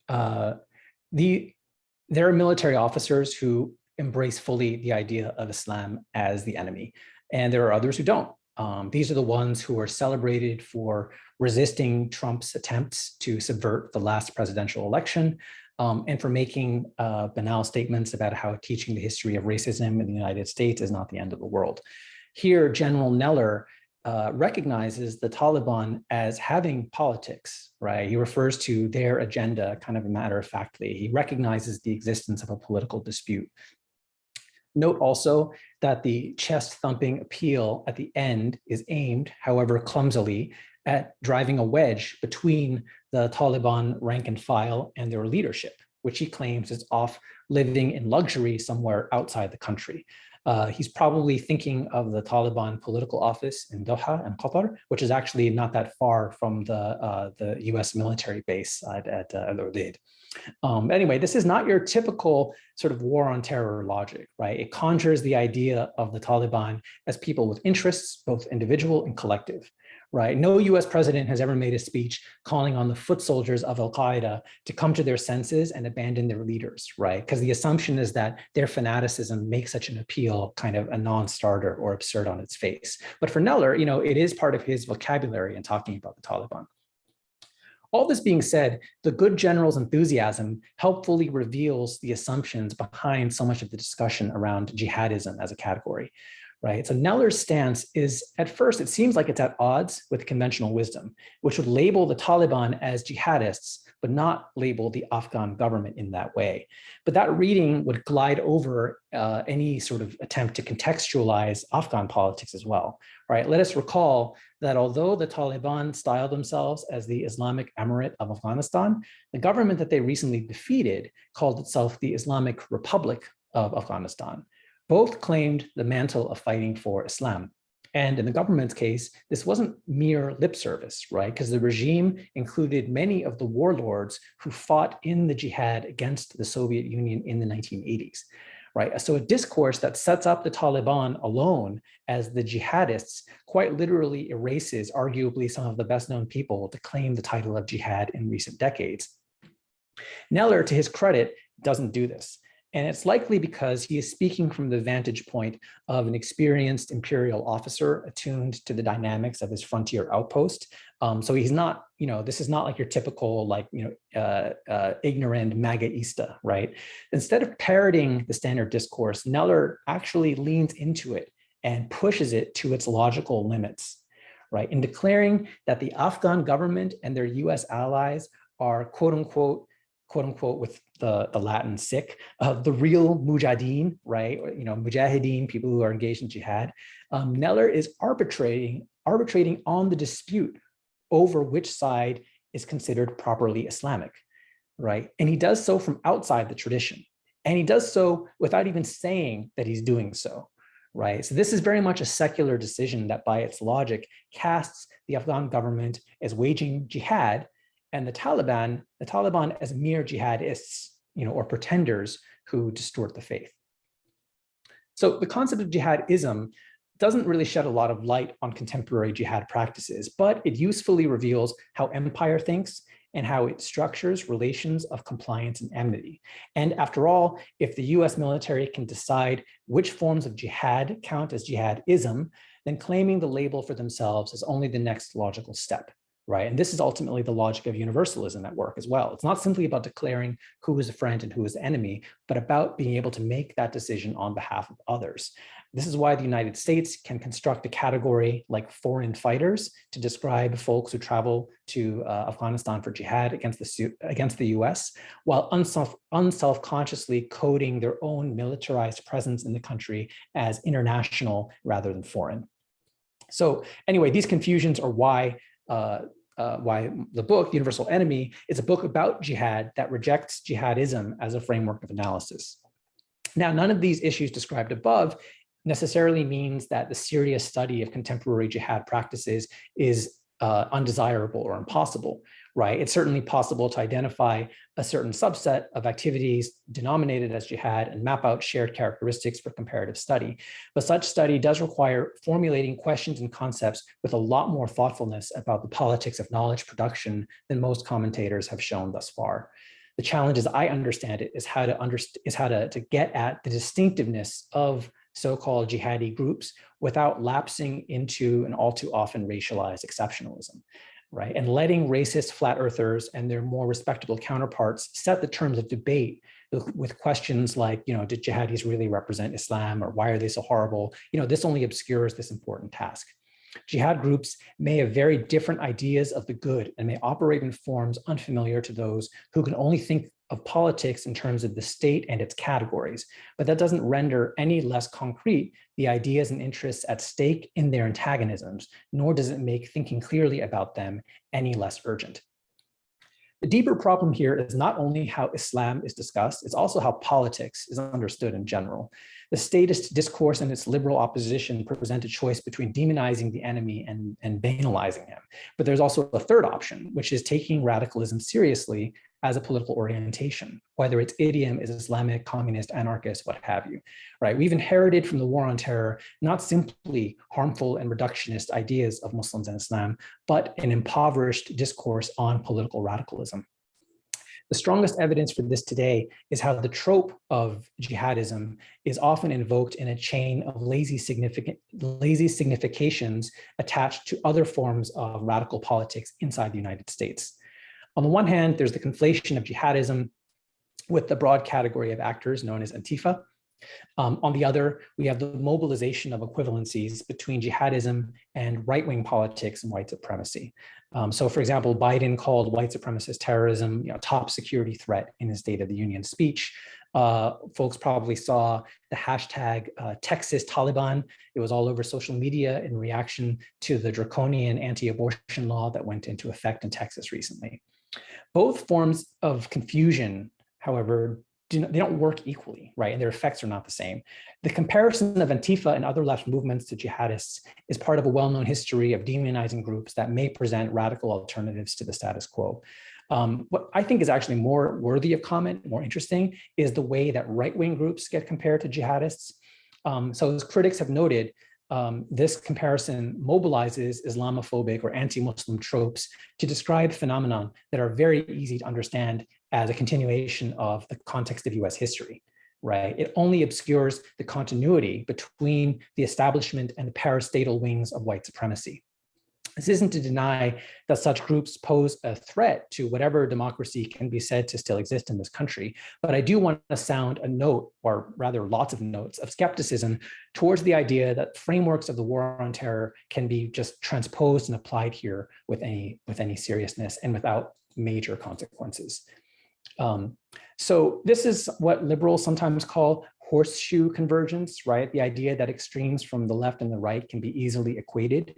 B: There are military officers who embrace fully the idea of Islam as the enemy, and there are others who don't. These are the ones who are celebrated for resisting Trump's attempts to subvert the last presidential election, and for making banal statements about how teaching the history of racism in the United States is not the end of the world. Here, General Neller recognizes the Taliban as having politics, right? He refers to their agenda kind of matter-of-factly. He recognizes the existence of a political dispute. Note also that the chest-thumping appeal at the end is aimed, however clumsily, at driving a wedge between the Taliban rank and file and their leadership, which he claims is off living in luxury somewhere outside the country. He's probably thinking of the Taliban political office in Doha and Qatar, which is actually not that far from the US military base at Al-Udeid. Anyway, this is not your typical sort of war on terror logic, right? It conjures the idea of the Taliban as people with interests, both individual and collective, right? No US president has ever made a speech calling on the foot soldiers of Al-Qaeda to come to their senses and abandon their leaders, right? Because the assumption is that their fanaticism makes such an appeal kind of a non-starter or absurd on its face. But for Neller, it is part of his vocabulary in talking about the Taliban. All this being said, the good general's enthusiasm helpfully reveals the assumptions behind so much of the discussion around jihadism as a category, right? So Neller's stance is, at first, it seems like it's at odds with conventional wisdom, which would label the Taliban as jihadists, but not label the Afghan government in that way. But that reading would glide over any sort of attempt to contextualize Afghan politics as well, right? Let us recall that although the Taliban style themselves as the Islamic Emirate of Afghanistan, the government that they recently defeated called itself the Islamic Republic of Afghanistan. Both claimed the mantle of fighting for Islam. And in the government's case, this wasn't mere lip service, right? Because the regime included many of the warlords who fought in the jihad against the Soviet Union in the 1980s, right? So a discourse that sets up the Taliban alone as the jihadists quite literally erases arguably some of the best known people to claim the title of jihad in recent decades. Neller, to his credit, doesn't do this. And it's likely because he is speaking from the vantage point of an experienced imperial officer attuned to the dynamics of his frontier outpost. So he's not, this is not like your typical, ignorant MAGAista, right? Instead of parroting the standard discourse, Neller actually leans into it and pushes it to its logical limits, right? In declaring that the Afghan government and their US allies are quote unquote, with the Latin sick, the real mujahideen, right? Mujahideen, people who are engaged in jihad. Neller is arbitrating arbitrating on the dispute over which side is considered properly Islamic, right? And he does so from outside the tradition. And he does so without even saying that he's doing so, right? So this is very much a secular decision that by its logic casts the Afghan government as waging jihad and the Taliban as mere jihadists, or pretenders who distort the faith. So the concept of jihadism doesn't really shed a lot of light on contemporary jihad practices, but it usefully reveals how empire thinks and how it structures relations of compliance and enmity. And after all, if the US military can decide which forms of jihad count as jihadism, then claiming the label for themselves is only the next logical step, right? And this is ultimately the logic of universalism at work as well. It's not simply about declaring who is a friend and who is the enemy, but about being able to make that decision on behalf of others. This is why the United States can construct a category like foreign fighters to describe folks who travel to Afghanistan for jihad against the US, while unself-consciously coding their own militarized presence in the country as international rather than foreign. So anyway, these confusions are why the book, Universal Enemy, is a book about jihad that rejects jihadism as a framework of analysis. Now, none of these issues described above necessarily means that the serious study of contemporary jihad practices is undesirable or impossible, right? It's certainly possible to identify a certain subset of activities denominated as jihad and map out shared characteristics for comparative study. But such study does require formulating questions and concepts with a lot more thoughtfulness about the politics of knowledge production than most commentators have shown thus far. The challenge, as I understand it, is how to get at the distinctiveness of so-called jihadi groups without lapsing into an all too often racialized exceptionalism, right? And letting racist flat earthers and their more respectable counterparts set the terms of debate with questions like, did jihadis really represent Islam, or why are they so horrible? This only obscures this important task. Jihad groups may have very different ideas of the good and may operate in forms unfamiliar to those who can only think of politics in terms of the state and its categories, but that doesn't render any less concrete the ideas and interests at stake in their antagonisms, nor does it make thinking clearly about them any less urgent. The deeper problem here is not only how Islam is discussed, it's also how politics is understood in general. The statist discourse and its liberal opposition present a choice between demonizing the enemy and banalizing him. But there's also a third option, which is taking radicalism seriously as a political orientation, whether its idiom is Islamic, communist, anarchist, what have you, right? We've inherited from the war on terror not simply harmful and reductionist ideas of Muslims and Islam, but an impoverished discourse on political radicalism. The strongest evidence for this today is how the trope of jihadism is often invoked in a chain of lazy significations attached to other forms of radical politics inside the United States. On the one hand, there's the conflation of jihadism with the broad category of actors known as Antifa. On the other, we have the mobilization of equivalencies between jihadism and right-wing politics and white supremacy. So for example, Biden called white supremacist terrorism top security threat in his State of the Union speech. Folks probably saw the hashtag Texas Taliban. It was all over social media in reaction to the draconian anti-abortion law that went into effect in Texas recently. Both forms of confusion, however, they don't work equally, right? And their effects are not the same. The comparison of Antifa and other left movements to jihadists is part of a well-known history of demonizing groups that may present radical alternatives to the status quo. What I think is actually more worthy of comment, more interesting, is the way that right-wing groups get compared to jihadists. So as critics have noted, this comparison mobilizes Islamophobic or anti-Muslim tropes to describe phenomena that are very easy to understand as a continuation of the context of US history, right? It only obscures the continuity between the establishment and the parastatal wings of white supremacy. This isn't to deny that such groups pose a threat to whatever democracy can be said to still exist in this country, but I do want to sound a note, or rather lots of notes, of skepticism towards the idea that frameworks of the war on terror can be just transposed and applied here with any seriousness and without major consequences. So this is what liberals sometimes call horseshoe convergence, right? The idea that extremes from the left and the right can be easily equated.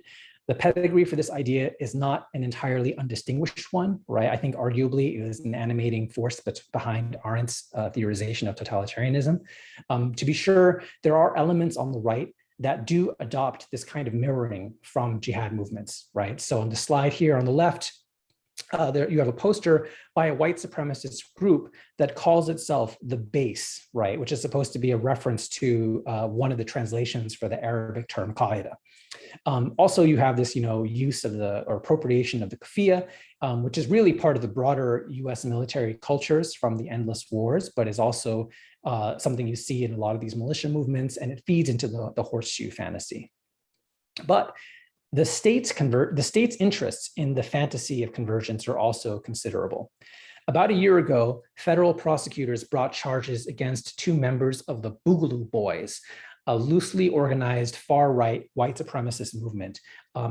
B: The pedigree for this idea is not an entirely undistinguished one, right? I think arguably it is an animating force behind Arendt's theorization of totalitarianism. To be sure, there are elements on the right that do adopt this kind of mirroring from jihad movements, right? So on the slide here on the left, there you have a poster by a white supremacist group that calls itself the Base, right? Which is supposed to be a reference to one of the translations for the Arabic term Qaeda. Also, you have this, use of or appropriation of the kafia, which is really part of the broader US military cultures from the endless wars, but is also something you see in a lot of these militia movements, and it feeds into the horseshoe fantasy. But the state's interests in the fantasy of convergence are also considerable. About a year ago, federal prosecutors brought charges against two members of the Boogaloo Boys, a loosely organized far-right white supremacist movement.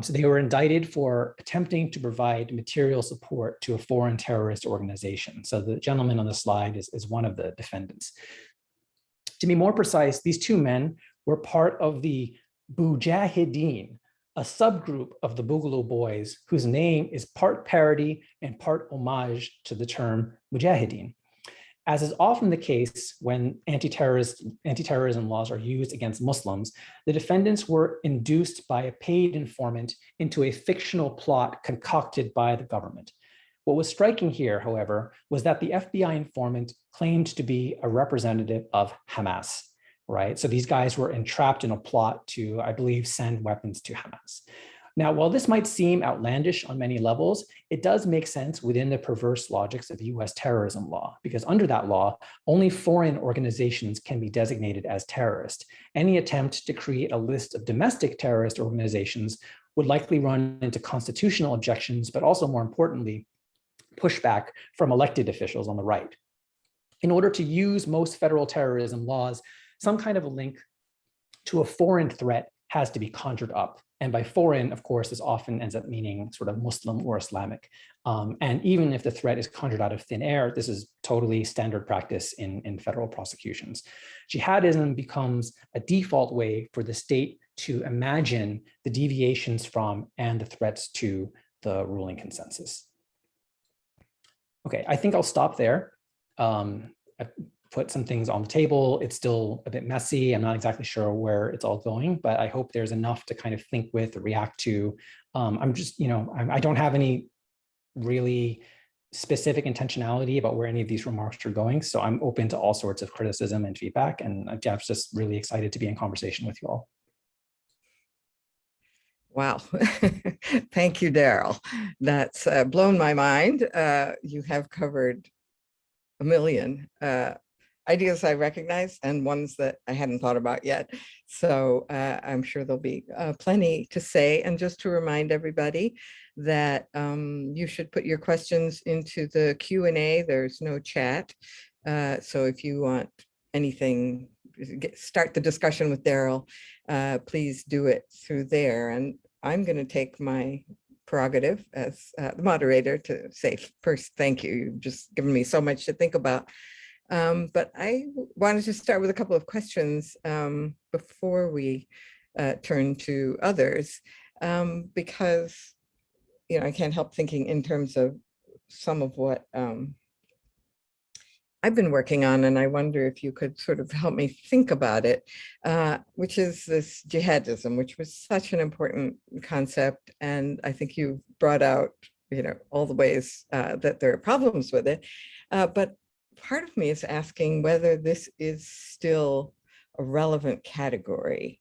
B: So they were indicted for attempting to provide material support to a foreign terrorist organization. So the gentleman on the slide is one of the defendants. To be more precise, these two men were part of the Mujahideen, a subgroup of the Boogaloo Boys whose name is part parody and part homage to the term Mujahideen. As is often the case when anti-terrorism laws are used against Muslims, the defendants were induced by a paid informant into a fictional plot concocted by the government. What was striking here, however, was that the FBI informant claimed to be a representative of Hamas, right? So these guys were entrapped in a plot to, I believe, send weapons to Hamas. Now, while this might seem outlandish on many levels, it does make sense within the perverse logics of US terrorism law, because under that law, only foreign organizations can be designated as terrorist. Any attempt to create a list of domestic terrorist organizations would likely run into constitutional objections, but also more importantly, pushback from elected officials on the right. In order to use most federal terrorism laws, some kind of a link to a foreign threat has to be conjured up. And by foreign, of course, this often ends up meaning sort of Muslim or Islamic. And even if the threat is conjured out of thin air, this is totally standard practice in federal prosecutions. Jihadism becomes a default way for the state to imagine the deviations from and the threats to the ruling consensus. Okay, I think I'll stop there. I put some things on the table. It's still a bit messy. I'm not exactly sure where it's all going, but I hope there's enough to kind of think with or react to. I'm just, I don't have any really specific intentionality about where any of these remarks are going. So I'm open to all sorts of criticism and feedback. And I'm just really excited to be in conversation with you all.
A: Wow. Thank you, Darryl. That's blown my mind. You have covered a million ideas I recognize and ones that I hadn't thought about yet. So I'm sure there'll be plenty to say. And just to remind everybody that you should put your questions into the Q&A. There's no chat. So if you want anything, start the discussion with Darryl, please do it through there. And I'm going to take my prerogative as the moderator to say first, thank you. You've just given me so much to think about. But I wanted to start with a couple of questions before we turn to others, because, I can't help thinking in terms of some of what I've been working on, and I wonder if you could sort of help me think about it, which is this jihadism, which was such an important concept. And I think you brought out, all the ways that there are problems with it. But part of me is asking whether this is still a relevant category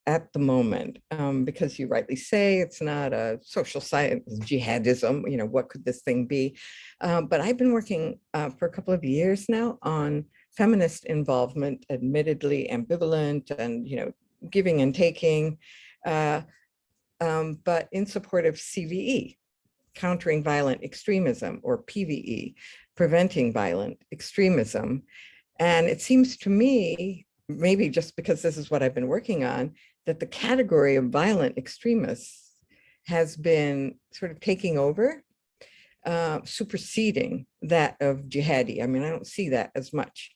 A: at the moment, because you rightly say it's not a social science jihadism, what could this thing be? But I've been working for a couple of years now on feminist involvement, admittedly ambivalent and, giving and taking, but in support of CVE, countering violent extremism, or PVE, preventing violent extremism. And it seems to me, maybe just because this is what I've been working on, that the category of violent extremists has been sort of taking over, superseding that of jihadi. I mean, I don't see that as much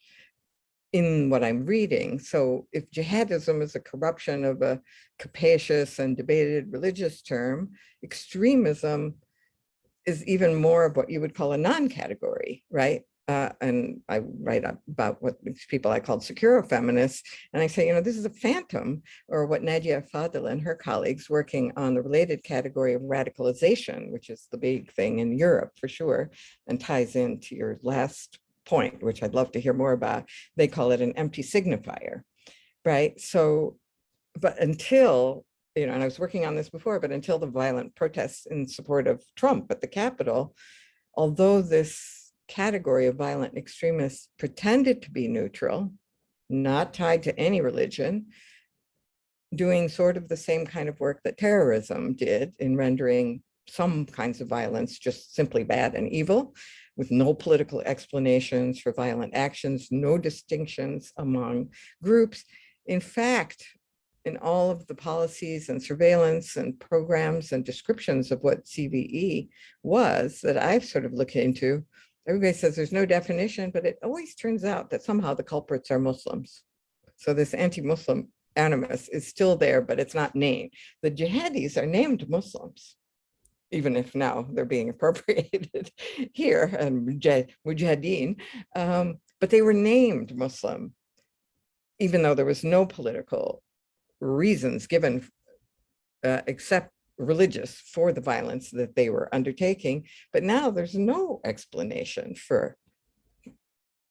A: in what I'm reading. So if jihadism is a corruption of a capacious and debated religious term, extremism is even more of what you would call a non-category, right? And I write about what these people I called securo-feminists, and I say, this is a phantom, or what Nadia Fadel and her colleagues working on the related category of radicalization, which is the big thing in Europe for sure, and ties into your last point, which I'd love to hear more about. They call it an empty signifier, right? So, but until, and I was working on this before, but until the violent protests in support of Trump at the Capitol, although this category of violent extremists pretended to be neutral, not tied to any religion, doing sort of the same kind of work that terrorism did in rendering some kinds of violence just simply bad and evil, with no political explanations for violent actions, no distinctions among groups. In fact, in all of the policies and surveillance and programs and descriptions of what CVE was that I've sort of looked into, everybody says there's no definition, but it always turns out that somehow the culprits are Muslims. So this anti-Muslim animus is still there, but it's not named. The jihadis are named Muslims, even if now they're being appropriated here, and mujahideen, but they were named Muslim, even though there was no political reasons given except religious for the violence that they were undertaking. But now there's no explanation for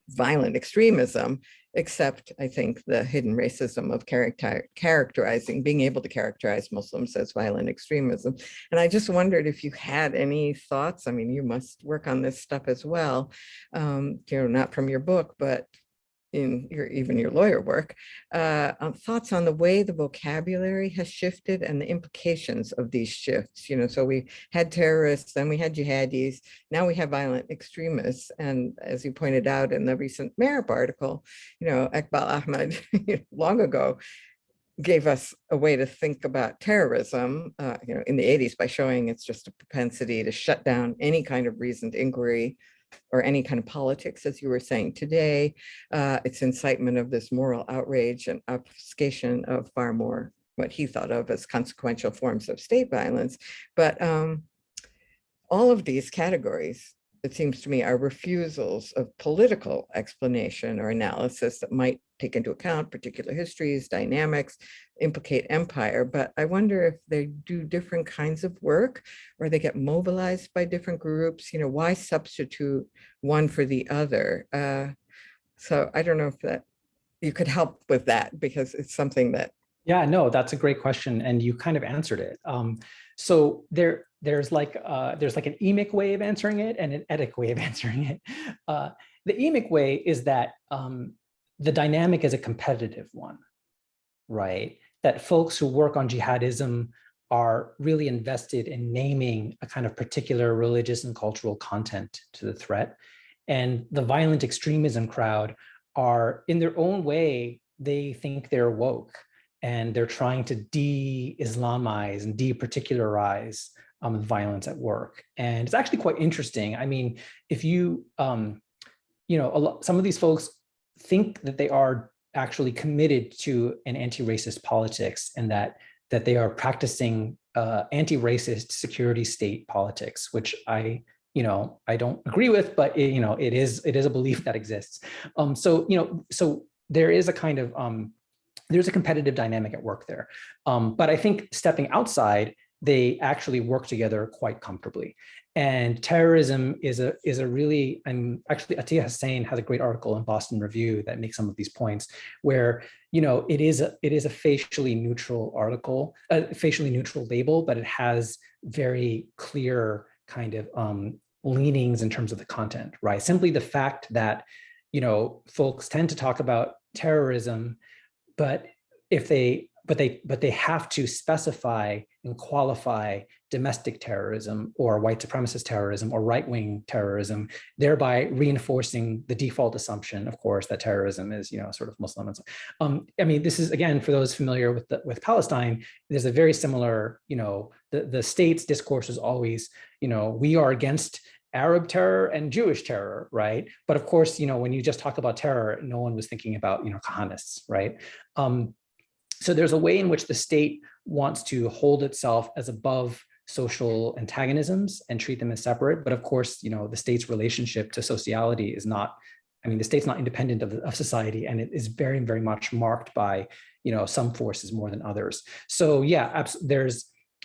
A: violent extremism, except I think the hidden racism of being able to characterize Muslims as violent extremism. And I just wondered if you had any thoughts. I mean, you must work on this stuff as well, not from your book, but in even your lawyer work, thoughts on the way the vocabulary has shifted and the implications of these shifts. So we had terrorists, then we had jihadis, now we have violent extremists. And as you pointed out in the recent Marab article, Iqbal Ahmed long ago gave us a way to think about terrorism, in the 80s by showing it's just a propensity to shut down any kind of reasoned inquiry or any kind of politics, as you were saying today. It's incitement of this moral outrage and obfuscation of far more what he thought of as consequential forms of state violence. But all of these categories, it seems to me, are refusals of political explanation or analysis that might take into account particular histories, dynamics, implicate empire. But I wonder if they do different kinds of work or they get mobilized by different groups. Why substitute one for the other? So I don't know if that you could help with that, because it's something that.
B: Yeah, no, that's a great question, and you kind of answered it. So there's like an emic way of answering it and an etic way of answering it. The emic way is that the dynamic is a competitive one, right? That folks who work on jihadism are really invested in naming a kind of particular religious and cultural content to the threat. And the violent extremism crowd are, in their own way, they think they're woke, and they're trying to de-Islamize and de-particularize violence at work. And it's actually quite interesting. I mean, if you, some of these folks think that they are actually committed to an anti-racist politics, and that they are practicing anti-racist security state politics, which I don't agree with, but it is a belief that exists. So there is a kind of there's a competitive dynamic at work there. But I think stepping outside, they actually work together quite comfortably. And terrorism is a really, and actually Atiya Hussain has a great article in Boston Review that makes some of these points, where it is a facially neutral article, a facially neutral label, but it has very clear kind of leanings in terms of the content, right? Simply the fact that folks tend to talk about terrorism, but they have to specify and qualify domestic terrorism or white supremacist terrorism or right-wing terrorism, thereby reinforcing the default assumption, of course, that terrorism is, sort of Muslim. And so, I mean, this is, again, for those familiar with Palestine, there's a very similar, the state's discourse is always, we are against Arab terror and Jewish terror, right? But of course, when you just talk about terror, no one was thinking about, Kahanists, right? So there's a way in which the state wants to hold itself as above social antagonisms and treat them as separate. But of course, the state's relationship to sociality is not, the state's not independent of society, and it is very, very much marked by, some forces more than others. So yeah,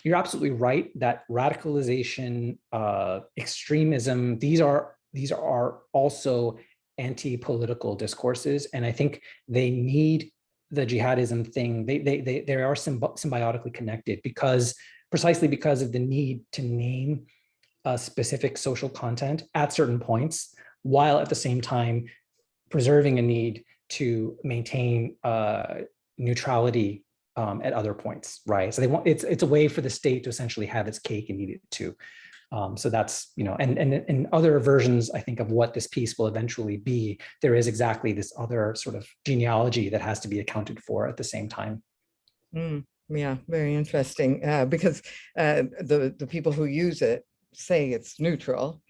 B: you're absolutely right that radicalization, extremism, these are also anti-political discourses. And I think they need the jihadism thing. They are symbiotically connected precisely because of the need to name a specific social content at certain points, while at the same time preserving a need to maintain neutrality at other points, right? So it's a way for the state to essentially have its cake and eat it too. So that's, and in other versions, I think, of what this piece will eventually be, there is exactly this other sort of genealogy that has to be accounted for at the same time.
A: Yeah, very interesting, because the people who use it say it's neutral.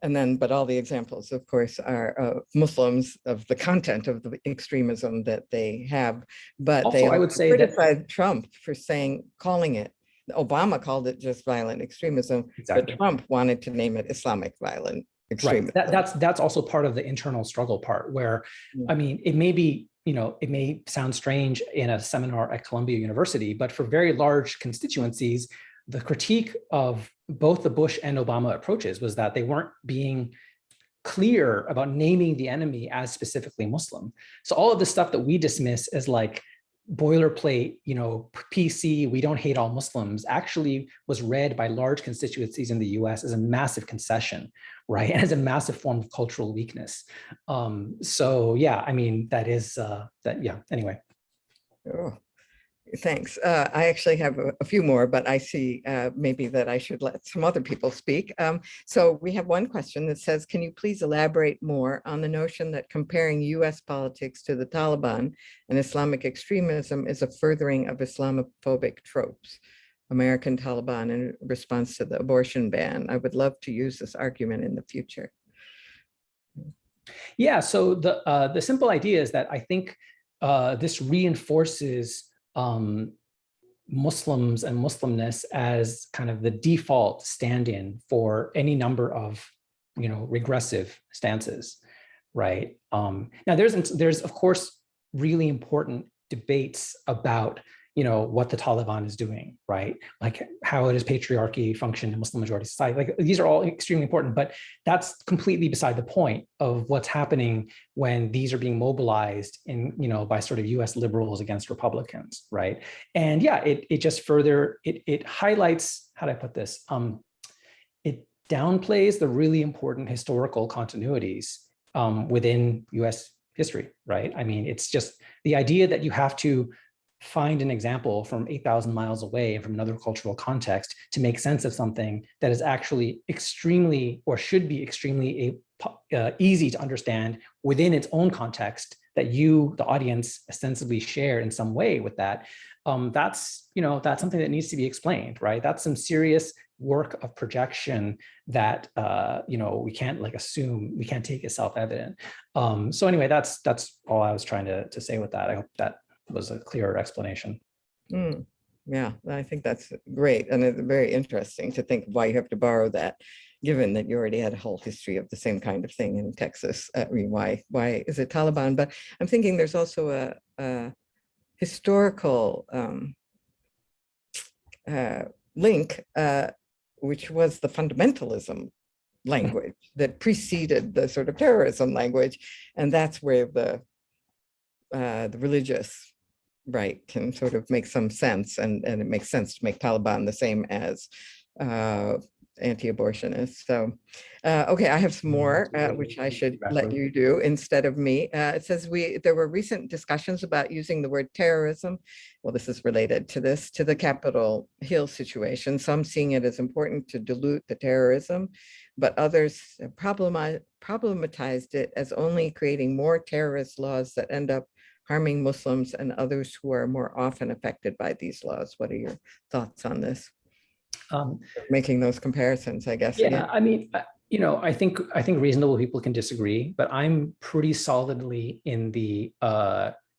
A: And then, but all the examples, of course, are Muslims, of the content of the extremism that they have. But
B: Also,
A: they
B: I would say
A: criticized Trump for calling it. Obama called it just violent extremism,
B: exactly.
A: but Trump wanted to name it Islamic violent extremism.
B: Right. That's also part of the internal struggle part, where, it may be, it may sound strange in a seminar at Columbia University, but for very large constituencies, the critique of both the Bush and Obama approaches was that they weren't being clear about naming the enemy as specifically Muslim. So all of the stuff that we dismiss as like boilerplate, PC, we don't hate all Muslims, actually was read by large constituencies in the US as a massive concession, right? And as a massive form of cultural weakness. So yeah, that is, anyway.
A: Oh. Thanks. I actually have a few more, but I see maybe that I should let some other people speak. So we have one question that says, can you please elaborate more on the notion that comparing US politics to the Taliban and Islamic extremism is a furthering of Islamophobic tropes? American Taliban in response to the abortion ban. I would love to use this argument in the future.
B: Yeah, so the simple idea is that I think this reinforces Muslims and Muslimness as kind of the default stand-in for any number of, regressive stances, right? Now there's of course really important debates about, what the Taliban is doing, right? Like how does patriarchy function in Muslim majority society? Like these are all extremely important, but that's completely beside the point of what's happening when these are being mobilized in, by sort of US liberals against Republicans, right? And yeah, it just further, it highlights, how do I put this? It downplays the really important historical continuities within US history, right? It's just the idea that you have to find an example from 8,000 miles away from another cultural context to make sense of something that is actually extremely, or should be extremely easy to understand within its own context that you, the audience, ostensibly share in some way with that. That's something that needs to be explained, right? That's some serious work of projection that we can't assume, we can't take as self-evident. So anyway, that's all I was trying to say with that. I hope that was a clearer explanation.
A: Yeah, I think that's great. And it's very interesting to think why you have to borrow that, given that you already had a whole history of the same kind of thing in Texas. Why is it Taliban? But I'm thinking there's also a historical link, which was the fundamentalism language that preceded the sort of terrorism language. And that's where the religious right can sort of make some sense, and it makes sense to make Taliban the same as anti-abortionists. So, okay, I have some more, which I should let you do instead of me. It says there were recent discussions about using the word terrorism. Well, this is related to the Capitol Hill situation. Some seeing it as important to dilute the terrorism, but others have problematized it as only creating more terrorist laws that end up harming Muslims and others who are more often affected by these laws. What are your thoughts on this? Making those comparisons, I guess.
B: Yeah,
A: Again.
B: I think reasonable people can disagree, but I'm pretty solidly in the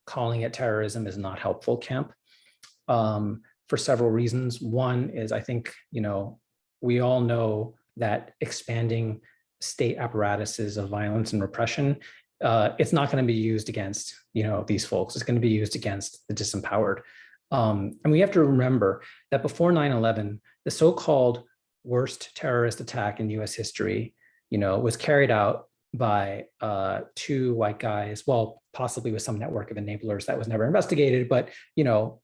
B: calling it terrorism is not helpful camp, for several reasons. One is I think, we all know that expanding state apparatuses of violence and repression, it's not going to be used against, these folks. It's going to be used against the disempowered. And we have to remember that before 9/11, the so-called worst terrorist attack in US history, was carried out by two white guys, well, possibly with some network of enablers that was never investigated, but,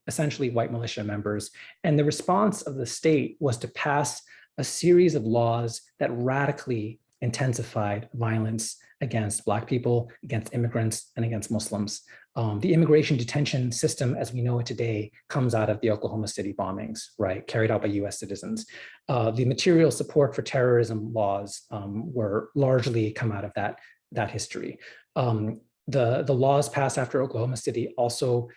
B: essentially white militia members. And the response of the state was to pass a series of laws that radically intensified violence against Black people, against immigrants, and against Muslims. The immigration detention system, as we know it today, comes out of the Oklahoma City bombings, right, carried out by US citizens. The material support for terrorism laws were largely come out of that history. The laws passed after Oklahoma City also,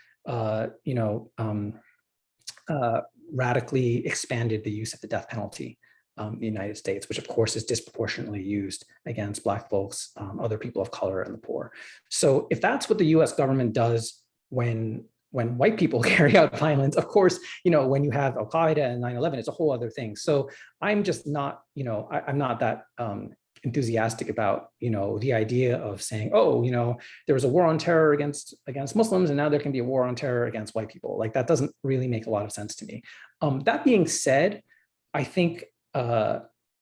B: radically expanded the use of the death penalty in the United States, which of course is disproportionately used against Black folks, other people of color, and the poor. So if that's what the US government does when white people carry out violence, of course, when you have Al-Qaeda and 9/11, it's a whole other thing. So I'm just not, I'm not that enthusiastic about, the idea of saying, oh, there was a war on terror against Muslims, and now there can be a war on terror against white people. Like, that doesn't really make a lot of sense to me. That being said, I think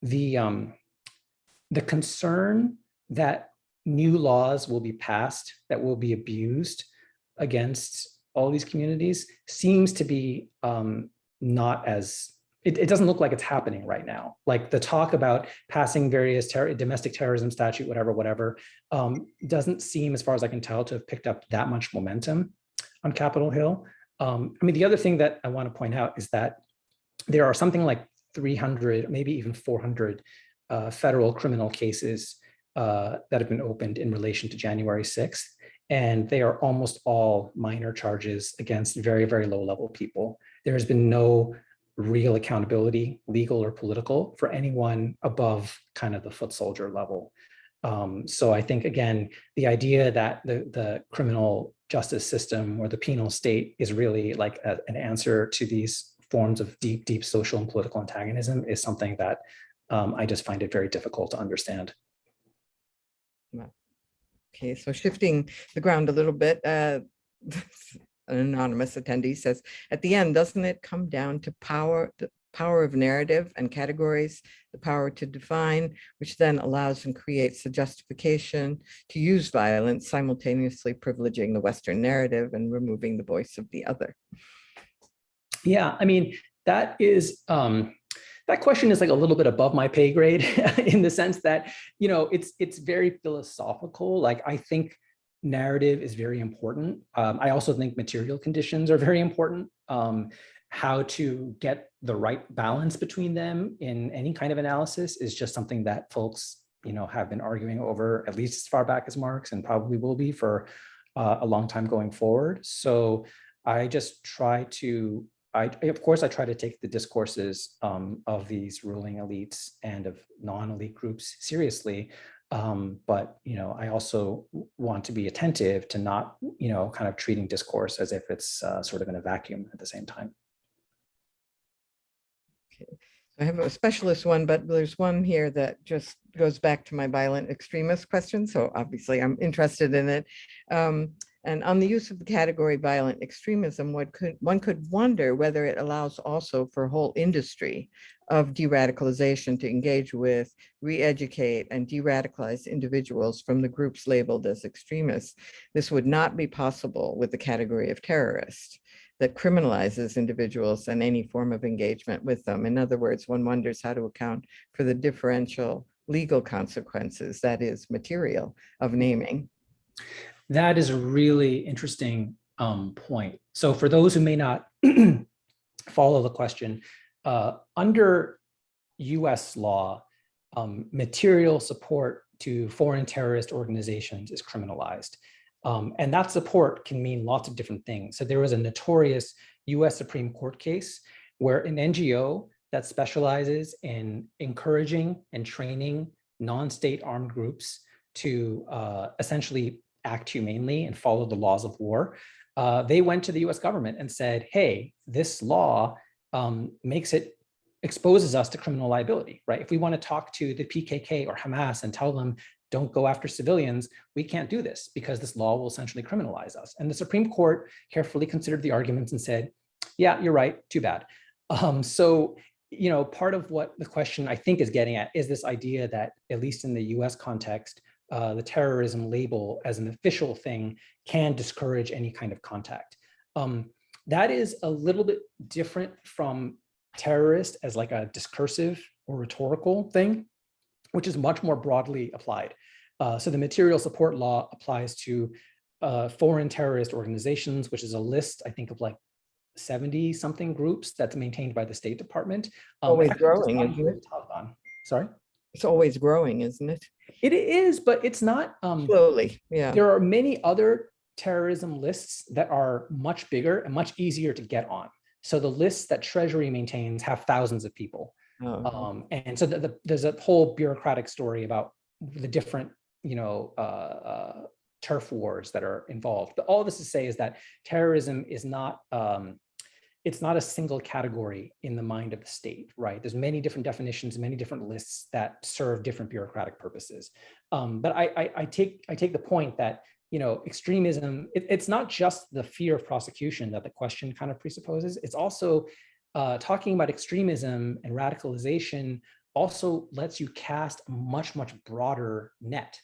B: the concern that new laws will be passed that will be abused against all these communities seems to be not as, it doesn't look like it's happening right now. Like, the talk about passing various domestic terrorism statute, whatever, doesn't seem, as far as I can tell, to have picked up that much momentum on Capitol Hill. The other thing that I want to point out is that there are something like 300, maybe even 400 federal criminal cases that have been opened in relation to January 6th. And they are almost all minor charges against very, very low level people. There has been no real accountability, legal or political, for anyone above kind of the foot soldier level. So I think, again, the idea that the criminal justice system or the penal state is really like an answer to these forms of deep, deep social and political antagonism is something that I just find it very difficult to understand.
A: Okay, so shifting the ground a little bit, an anonymous attendee says, at the end, doesn't it come down to power, the power of narrative and categories, the power to define, which then allows and creates the justification to use violence, simultaneously privileging the Western narrative and removing the voice of the other? Yeah,
B: that is, that question is like a little bit above my pay grade in the sense that, it's very philosophical. Like, I think narrative is very important. I also think material conditions are very important. How to get the right balance between them in any kind of analysis is just something that folks, have been arguing over at least as far back as Marx, and probably will be for a long time going forward. So I just try to, of course, I try to take the discourses of these ruling elites and of non-elite groups seriously. But, I also want to be attentive to not, kind of treating discourse as if it's sort of in a vacuum at the same time.
A: Okay. I have a specialist one, but there's one here that just goes back to my violent extremist question. So obviously I'm interested in it. And on the use of the category violent extremism, one could wonder whether it allows also for a whole industry of de-radicalization to engage with, re-educate, and de-radicalize individuals from the groups labeled as extremists. This would not be possible with the category of terrorist that criminalizes individuals and any form of engagement with them. In other words, one wonders how to account for the differential legal consequences, that is material, of naming.
B: That is a really interesting point. So for those who may not follow the question, under US law, material support to foreign terrorist organizations is criminalized. And that support can mean lots of different things. So there was a notorious US Supreme Court case where an NGO that specializes in encouraging and training non-state armed groups to essentially act humanely and follow the laws of war, they went to the US government and said, hey, this law exposes us to criminal liability, right? If we want to talk to the PKK or Hamas and tell them, don't go after civilians, we can't do this because this law will essentially criminalize us. And the Supreme Court carefully considered the arguments and said, yeah, you're right, too bad. So, you know, part of what the question I think is getting at is this idea that, at least in the US context, the terrorism label as an official thing can discourage any kind of contact. That is a little bit different from terrorist as like a discursive or rhetorical thing, which is much more broadly applied. So the material support law applies to foreign terrorist organizations, which is a list, I think, of like 70 something groups that's maintained by the State Department.
A: Always growing, isn't it?
B: Sorry?
A: It's always growing, isn't it?
B: It is, but it's not.
A: Slowly, yeah.
B: There are many other terrorism lists that are much bigger and much easier to get on. So the lists that Treasury maintains have thousands of people.
A: Oh.
B: And so there's a whole bureaucratic story about the different, you know, turf wars that are involved. But all this to say is that terrorism is not, it's not a single category in the mind of the state, right? There's many different definitions, many different lists that serve different bureaucratic purposes. But I take the point that, you know, extremism, it's not just the fear of prosecution that the question kind of presupposes. It's also talking about extremism and radicalization also lets you cast a much, much broader net,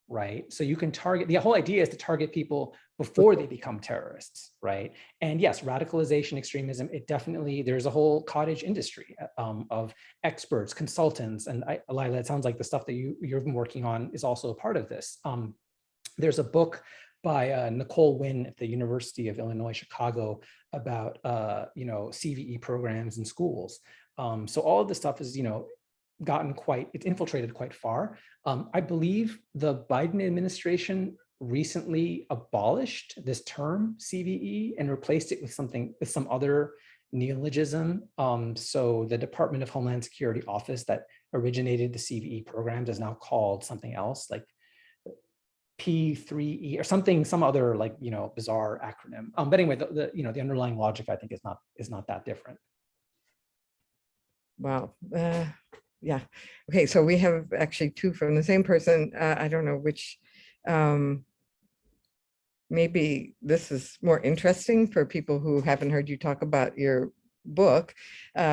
B: right? So you can target, the whole idea is to target people before they become terrorists, right? And yes, radicalization, extremism, it definitely, there's a whole cottage industry of experts, consultants, and Lila, it sounds like the stuff that you've been working on is also a part of this. There's a book by Nicole Wynn at the University of Illinois, Chicago about, you know, CVE programs in schools. So all of this stuff is, you know, it's infiltrated quite far. I believe the Biden administration recently abolished this term CVE and replaced it with some other neologism. So the Department of Homeland Security office that originated the CVE programs is now called something else, like P3E or something, some other, like, you know, bizarre acronym. But anyway, you know, the underlying logic, I think, is not that different.
A: Wow. Yeah. Okay. So we have actually two from the same person. I don't know which. Maybe this is more interesting for people who haven't heard you talk about your book,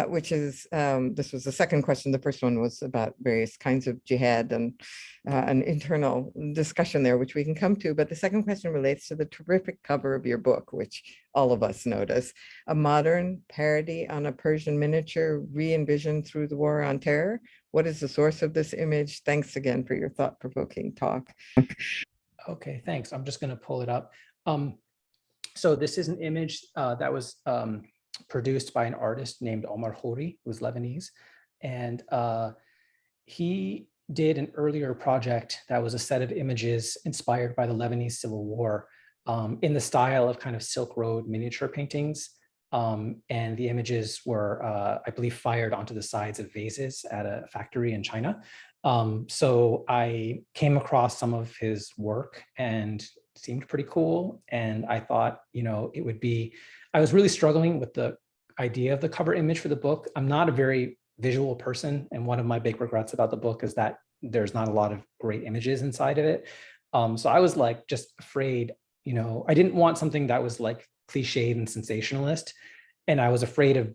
A: which is, this was the second question. The first one was about various kinds of jihad and an internal discussion there, which we can come to. But the second question relates to the terrific cover of your book, which all of us notice: a modern parody on a Persian miniature re-envisioned through the war on terror. What is the source of this image? Thanks again for your thought-provoking talk.
B: Okay, thanks. I'm just going to pull it up. So this is an image that was produced by an artist named Omar Khouri, who's Lebanese. And he did an earlier project that was a set of images inspired by the Lebanese Civil War in the style of kind of Silk Road miniature paintings. And the images were, I believe, fired onto the sides of vases at a factory in China. So I came across some of his work and it seemed pretty cool. And I thought, you know, it would be, I was really struggling with the idea of the cover image for the book. I'm not a very visual person. And one of my big regrets about the book is that there's not a lot of great images inside of it. So I was like, just afraid, you know, I didn't want something that was like cliched and sensationalist. And I was afraid of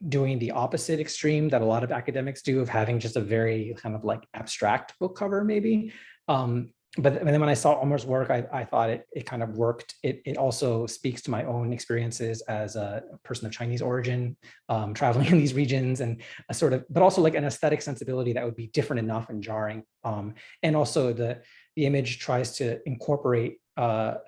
B: doing the opposite extreme that a lot of academics do, of having just a very kind of like abstract book cover maybe. But then when I saw Omar's work, I thought it kind of worked. It also speaks to my own experiences as a person of Chinese origin, traveling in these regions, and a sort of, but also like an aesthetic sensibility that would be different enough and jarring. And also the image tries to incorporate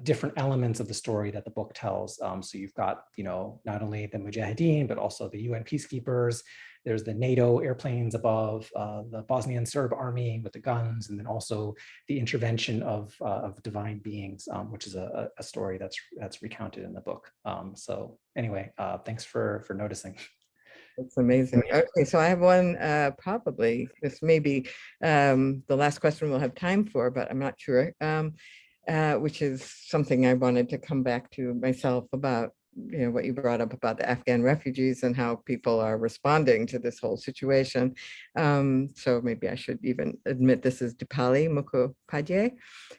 B: different elements of the story that the book tells. So you've got, you know, not only the Mujahideen, but also the UN peacekeepers. There's the NATO airplanes above, the Bosnian Serb army with the guns, and then also the intervention of divine beings, which is a story that's recounted in the book. So anyway, thanks for noticing.
A: That's amazing. Okay, so I have one, probably, this may be the last question we'll have time for, but I'm not sure, which is something I wanted to come back to myself about, what you brought up about the Afghan refugees and how people are responding to this whole situation. So maybe I should even admit this is Dipali Mukhopadhyay,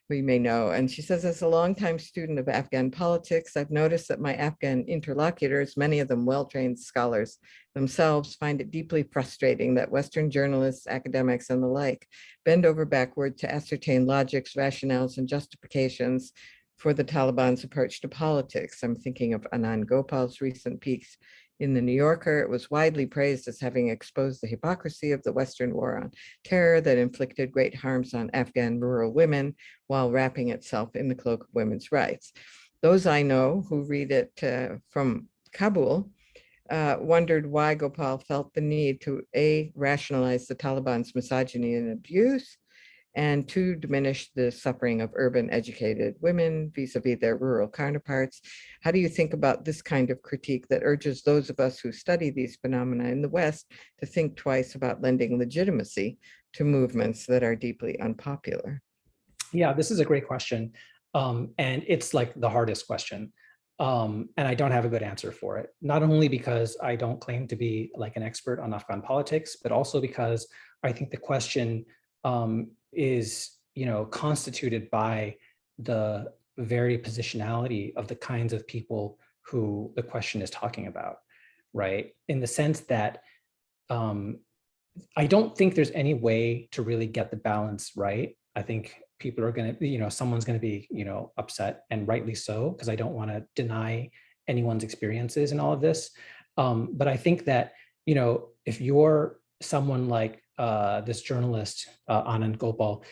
A: who you may know. And she says, as a longtime student of Afghan politics, I've noticed that my Afghan interlocutors, many of them well-trained scholars themselves, find it deeply frustrating that Western journalists, academics, and the like bend over backward to ascertain logics, rationales, and justifications for the Taliban's approach to politics. I'm thinking of Anand Gopal's recent piece in the New Yorker. It was widely praised as having exposed the hypocrisy of the Western war on terror that inflicted great harms on Afghan rural women while wrapping itself in the cloak of women's rights. Those I know who read it from Kabul wondered why Gopal felt the need to A, rationalize the Taliban's misogyny and abuse, and to diminish the suffering of urban educated women vis-a-vis their rural counterparts. How do you think about this kind of critique that urges those of us who study these phenomena in the West to think twice about lending legitimacy to movements that are deeply unpopular?
B: Yeah, this is a great question. And it's like the hardest question. And I don't have a good answer for it, not only because I don't claim to be like an expert on Afghan politics, but also because I think the question is, constituted by the very positionality of the kinds of people who the question is talking about, right? In the sense that I don't think there's any way to really get the balance right. I think people are going to, someone's going to be, upset, and rightly so, because I don't want to deny anyone's experiences in all of this. But I think that, if you're someone like this journalist, Anand Gopal,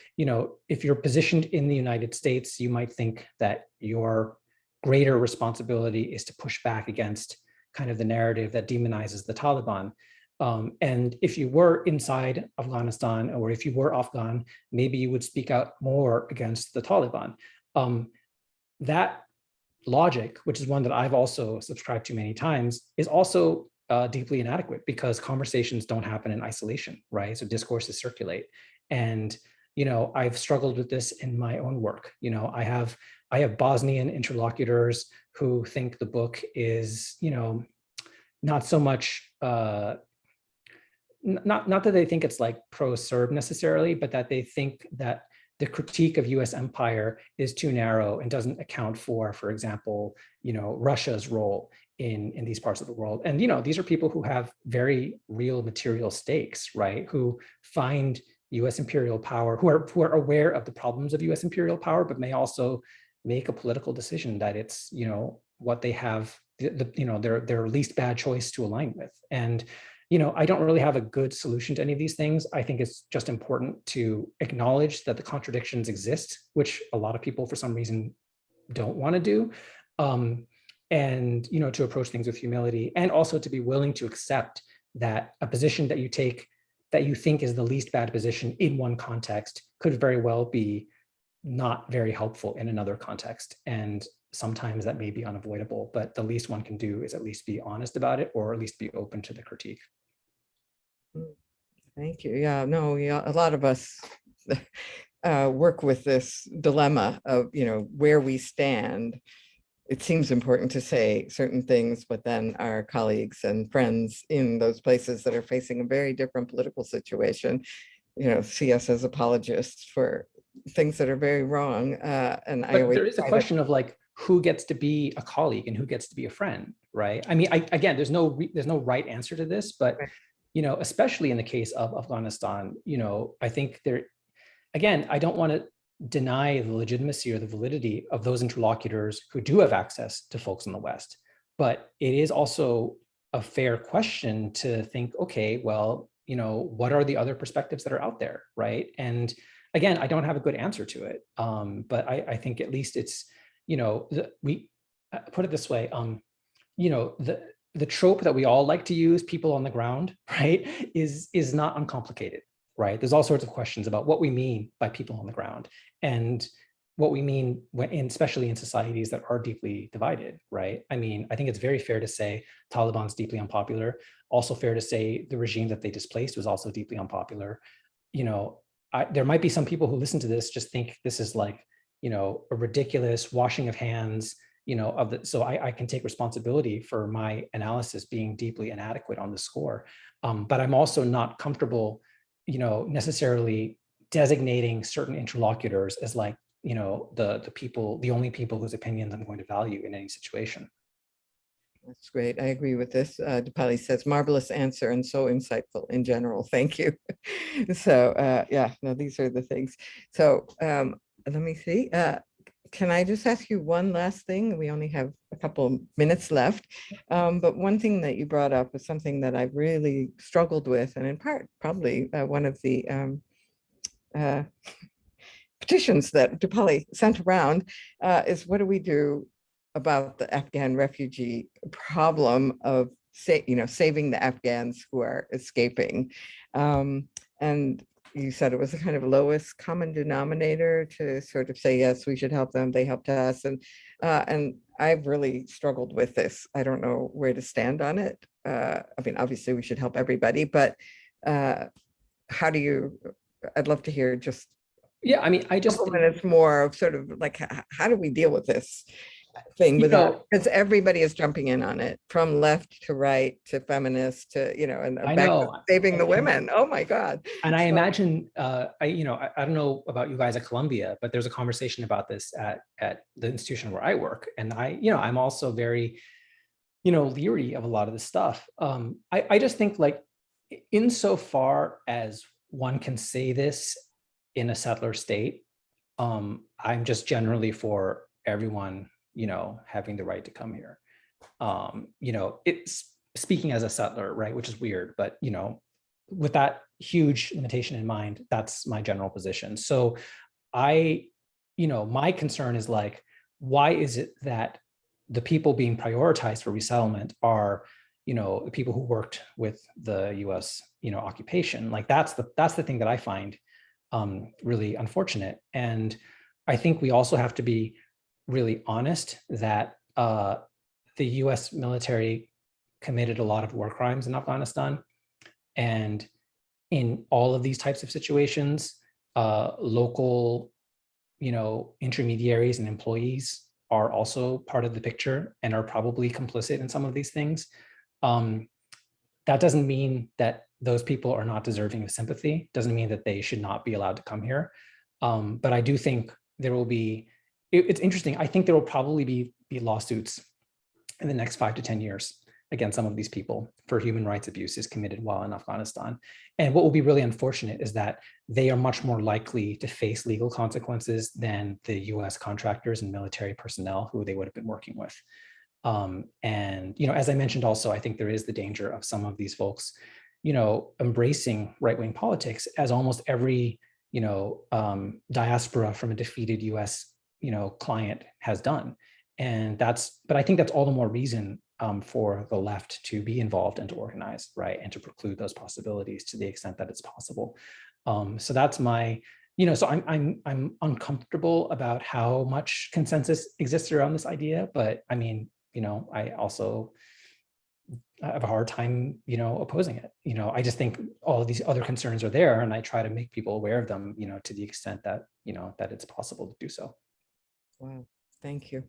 B: if you're positioned in the United States, you might think that your greater responsibility is to push back against kind of the narrative that demonizes the Taliban. And if you were inside Afghanistan, or if you were Afghan, maybe you would speak out more against the Taliban. That logic, which is one that I've also subscribed to many times, is also deeply inadequate, because conversations don't happen in isolation, right? So discourses circulate. And, I've struggled with this in my own work. I have Bosnian interlocutors who think the book is, not so much, not that they think it's like pro-Serb necessarily, but that they think that the critique of US empire is too narrow and doesn't account for example, Russia's role in these parts of the world. And, these are people who have very real material stakes, right? Who find US imperial power, who are aware of the problems of US imperial power, but may also make a political decision that it's, what they have, their least bad choice to align with. And, I don't really have a good solution to any of these things. I think it's just important to acknowledge that the contradictions exist, which a lot of people for some reason don't want to do. And, to approach things with humility, and also to be willing to accept that a position that you take that you think is the least bad position in one context could very well be not very helpful in another context. And sometimes that may be unavoidable, but the least one can do is at least be honest about it, or at least be open to the critique.
A: Thank you. Yeah, no, a lot of us work with this dilemma of, where we stand. It seems important to say certain things, but then our colleagues and friends in those places that are facing a very different political situation, see us as apologists for things that are very wrong. And
B: but there is a question of like, who gets to be a colleague and who gets to be a friend, right? I mean, again, there's no right answer to this, but especially in the case of Afghanistan, I think again, I don't want to deny the legitimacy or the validity of those interlocutors who do have access to folks in the West. But it is also a fair question to think, okay, well, what are the other perspectives that are out there, right? And again, I don't have a good answer to it. But I think at least it's, we put it this way, the trope that we all like to use, people on the ground, right, is not uncomplicated, right? There's all sorts of questions about what we mean by people on the ground, and what we mean especially in societies that are deeply divided, right? I mean, I think it's very fair to say Taliban's deeply unpopular. Also fair to say the regime that they displaced was also deeply unpopular. You know, there might be some people who listen to this just think this is like, you know, a ridiculous washing of hands, you know, of the, so I can take responsibility for my analysis being deeply inadequate on the score. But I'm also not comfortable, you know, necessarily designating certain interlocutors as like, you know, the people, the only people whose opinions I'm going to value in any situation.
A: That's great. I agree with this. Dipali says, marvelous answer and so insightful in general. Thank you. So yeah, no, these are the things. So let me see. Can I just ask you one last thing? We only have a couple of minutes left. But one thing that you brought up is something that I've really struggled with, and in part, probably one of the petitions that Dipali sent around is what do we do about the Afghan refugee problem of saving the Afghans who are escaping. And you said it was a kind of lowest common denominator to sort of say, yes, we should help them, they helped us. And I've really struggled with this. I don't know where to stand on it. I mean, obviously we should help everybody, but how do you, I'd love to hear just
B: I mean, I just
A: think minutes more of sort of like, how do we deal with this thing without, because everybody is jumping in on it from left to right to feminist to, you know, and back to saving the women. Oh my God.
B: And I imagine, I don't know about you guys at Columbia, but there's a conversation about this at the institution where I work. And I'm also very, leery of a lot of this stuff. I just think like insofar as one can say this in a settler state, I'm just generally for everyone, having the right to come here. It's speaking as a settler, right? Which is weird, but with that huge limitation in mind, that's my general position. So my concern is like, why is it that the people being prioritized for resettlement are, the people who worked with the US, occupation? Like that's the thing that I find really unfortunate. And I think we also have to be really honest that the US military committed a lot of war crimes in Afghanistan. And in all of these types of situations, local, intermediaries and employees are also part of the picture and are probably complicit in some of these things. That doesn't mean that those people are not deserving of sympathy. Doesn't mean that they should not be allowed to come here. But I do think there will be, it's interesting. I think there will probably be lawsuits in the next 5 to 10 years against some of these people for human rights abuses committed while in Afghanistan. And what will be really unfortunate is that they are much more likely to face legal consequences than the US contractors and military personnel who they would have been working with. And, as I mentioned also, I think there is the danger of some of these folks, embracing right-wing politics, as almost every, diaspora from a defeated US, client has done. And but I think that's all the more reason for the left to be involved and to organize, right? And to preclude those possibilities to the extent that it's possible. So that's my, so I'm uncomfortable about how much consensus exists around this idea, but I mean, I also have a hard time, opposing it. I just think all of these other concerns are there, and I try to make people aware of them, to the extent that, that it's possible to do so.
A: Wow, thank you.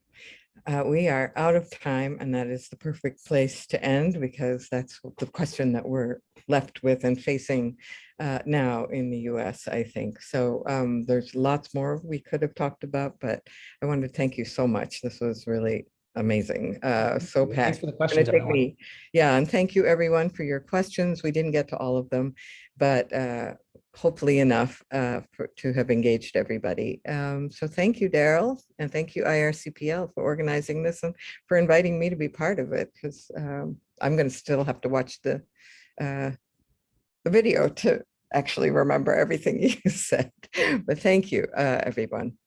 A: We are out of time, and that is the perfect place to end, because that's the question that we're left with and facing now in the US, I think. So there's lots more we could have talked about, but I wanted to thank you so much. This was really amazing. So packed.
B: Thanks for the questions, everyone.
A: Yeah, and thank you everyone for your questions. We didn't get to all of them, but hopefully enough to have engaged everybody. So thank you, Darryl, and thank you, IRCPL, for organizing this and for inviting me to be part of it, because I'm going to still have to watch the video to actually remember everything you said. But thank you, everyone.